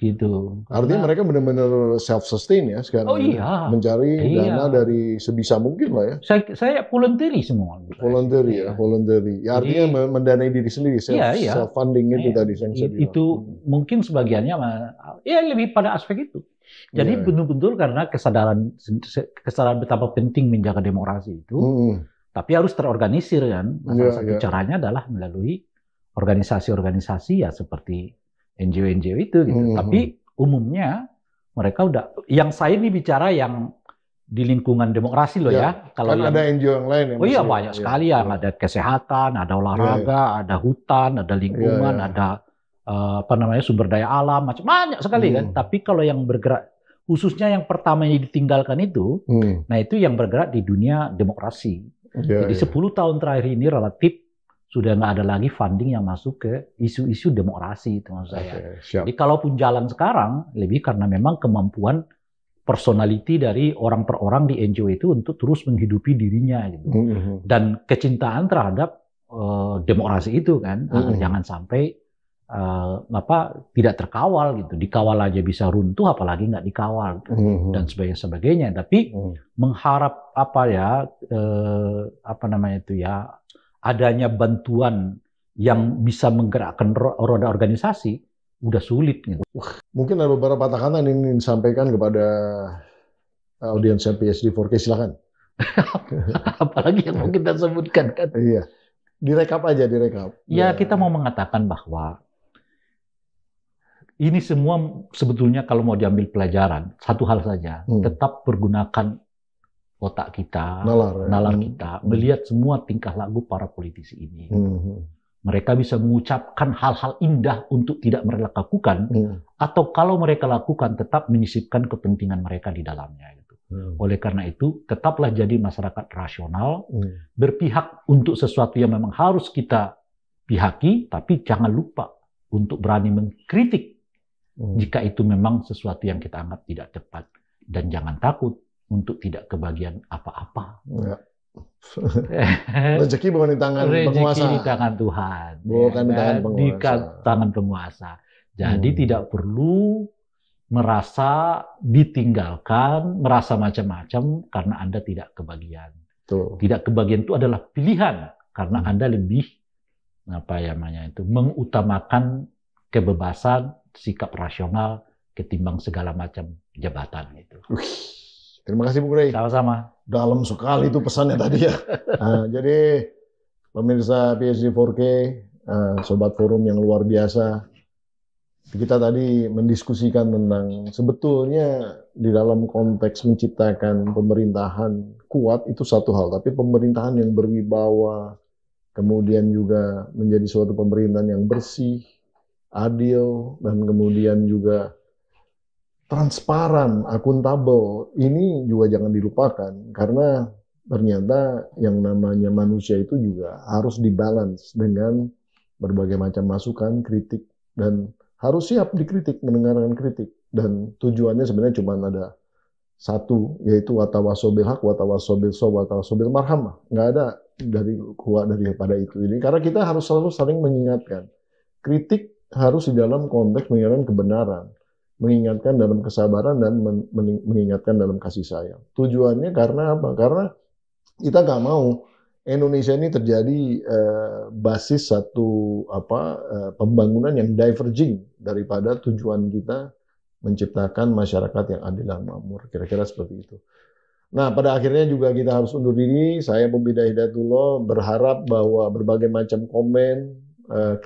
[SPEAKER 1] gitu.
[SPEAKER 2] Artinya mereka benar-benar self-sustain ya sekarang. Mencari dana dari sebisa mungkin lah ya.
[SPEAKER 1] Saya voluntary semua.
[SPEAKER 2] Voluntary. Ya artinya mendanai diri sendiri, self-funding itu tadi yang saya bilang.
[SPEAKER 1] Itu mungkin sebagiannya ya lebih pada aspek itu. Jadi betul-betul karena kesadaran betapa penting menjaga demokrasi itu, tapi harus terorganisir kan. Salah satu caranya adalah melalui organisasi-organisasi ya seperti NGO-NGO itu gitu. Tapi umumnya mereka udah, yang saya ini bicara yang di lingkungan demokrasi loh ya.
[SPEAKER 2] Kalau kan ada NGO yang lain
[SPEAKER 1] ya. Banyak sekali yang ada kesehatan, ada olahraga, ada hutan, ada lingkungan, ada sumber daya alam, macam banyak sekali kan. Tapi kalau yang bergerak khususnya yang pertama yang ditinggalkan itu, nah itu yang bergerak di dunia demokrasi. Jadi 10 tahun terakhir ini relatif sudah nggak ada lagi funding yang masuk ke isu-isu demokrasi itu maksud saya. Jadi kalaupun jalan sekarang lebih karena memang kemampuan personality dari orang per orang di NGO itu untuk terus menghidupi dirinya gitu. Dan kecintaan terhadap demokrasi itu kan, jangan sampai tidak terkawal gitu. Dikawal aja bisa runtuh apalagi nggak dikawal dan sebagainya. Tapi mengharap adanya bantuan yang bisa menggerakkan roda organisasi udah sulit gitu.
[SPEAKER 2] Mungkin ada beberapa tekanan yang ingin disampaikan kepada audiens PSD4K, silakan.
[SPEAKER 1] Apalagi yang mau kita sebutkan kan.
[SPEAKER 2] Iya. Direkap aja.
[SPEAKER 1] Ya, kita mau mengatakan bahwa ini semua sebetulnya kalau mau diambil pelajaran, satu hal saja, tetap pergunakan otak kita, nalar kita, melihat semua tingkah laku para politisi ini. Mereka bisa mengucapkan hal-hal indah untuk tidak mereka lakukan, atau kalau mereka lakukan tetap menyisipkan kepentingan mereka di dalamnya. Gitu. Oleh karena itu, tetaplah jadi masyarakat rasional, berpihak untuk sesuatu yang memang harus kita pihaki, tapi jangan lupa untuk berani mengkritik jika itu memang sesuatu yang kita anggap tidak tepat. Dan jangan takut untuk tidak kebagian apa-apa.
[SPEAKER 2] Rezeki bukan di tangan penguasa.
[SPEAKER 1] Rezeki di tangan Tuhan.
[SPEAKER 2] Bukan di tangan penguasa.
[SPEAKER 1] Di tangan penguasa. Jadi tidak perlu merasa ditinggalkan, merasa macam-macam karena Anda tidak kebagian. Tidak kebagian itu adalah pilihan karena Anda lebih mengutamakan kebebasan, sikap rasional ketimbang segala macam jabatan itu.
[SPEAKER 2] Terima kasih Bung Rey.
[SPEAKER 1] Sama-sama.
[SPEAKER 2] Dalam sekali itu pesannya tadi ya. Jadi pemirsa PSD4K, Sobat Forum yang luar biasa, kita tadi mendiskusikan tentang sebetulnya di dalam konteks menciptakan pemerintahan kuat itu satu hal, tapi pemerintahan yang berwibawa, kemudian juga menjadi suatu pemerintahan yang bersih, adil, dan kemudian juga transparan, akuntabel, ini juga jangan dilupakan karena ternyata yang namanya manusia itu juga harus dibalance dengan berbagai macam masukan, kritik, dan harus siap dikritik, mendengarkan kritik. Dan tujuannya sebenarnya cuma ada satu, yaitu watawasobil haq, watawasobil sob, watawasobil marhamah. Nggak ada daripada itu. Ini karena kita harus selalu saling mengingatkan. Kritik harus di dalam konteks mengingatkan kebenaran, mengingatkan dalam kesabaran, dan mengingatkan dalam kasih sayang. Tujuannya karena apa? Karena kita nggak mau Indonesia ini terjadi basis satu pembangunan yang diverging daripada tujuan kita menciptakan masyarakat yang adil dan makmur. Kira-kira seperti itu. Nah, pada akhirnya juga kita harus undur diri. Saya Pembida Hidayatullah berharap bahwa berbagai macam komen,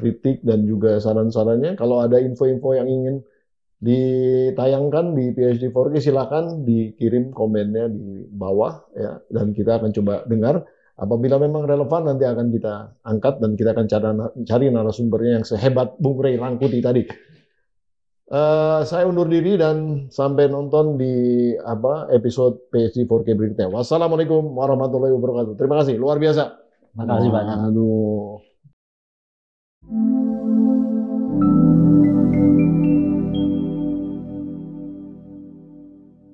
[SPEAKER 2] kritik, dan juga saran-sarannya, kalau ada info-info yang ingin ditayangkan di PSD4K, silakan dikirim komennya di bawah ya, dan kita akan coba dengar. Apabila memang relevan nanti akan kita angkat dan kita akan cari narasumbernya yang sehebat Bung Rey Rangkuti tadi. Saya undur diri dan sampai nonton di episode PSD4K berikutnya. Wassalamualaikum warahmatullahi wabarakatuh. Terima kasih, luar biasa.
[SPEAKER 1] Terima kasih banyak.
[SPEAKER 2] Aduh.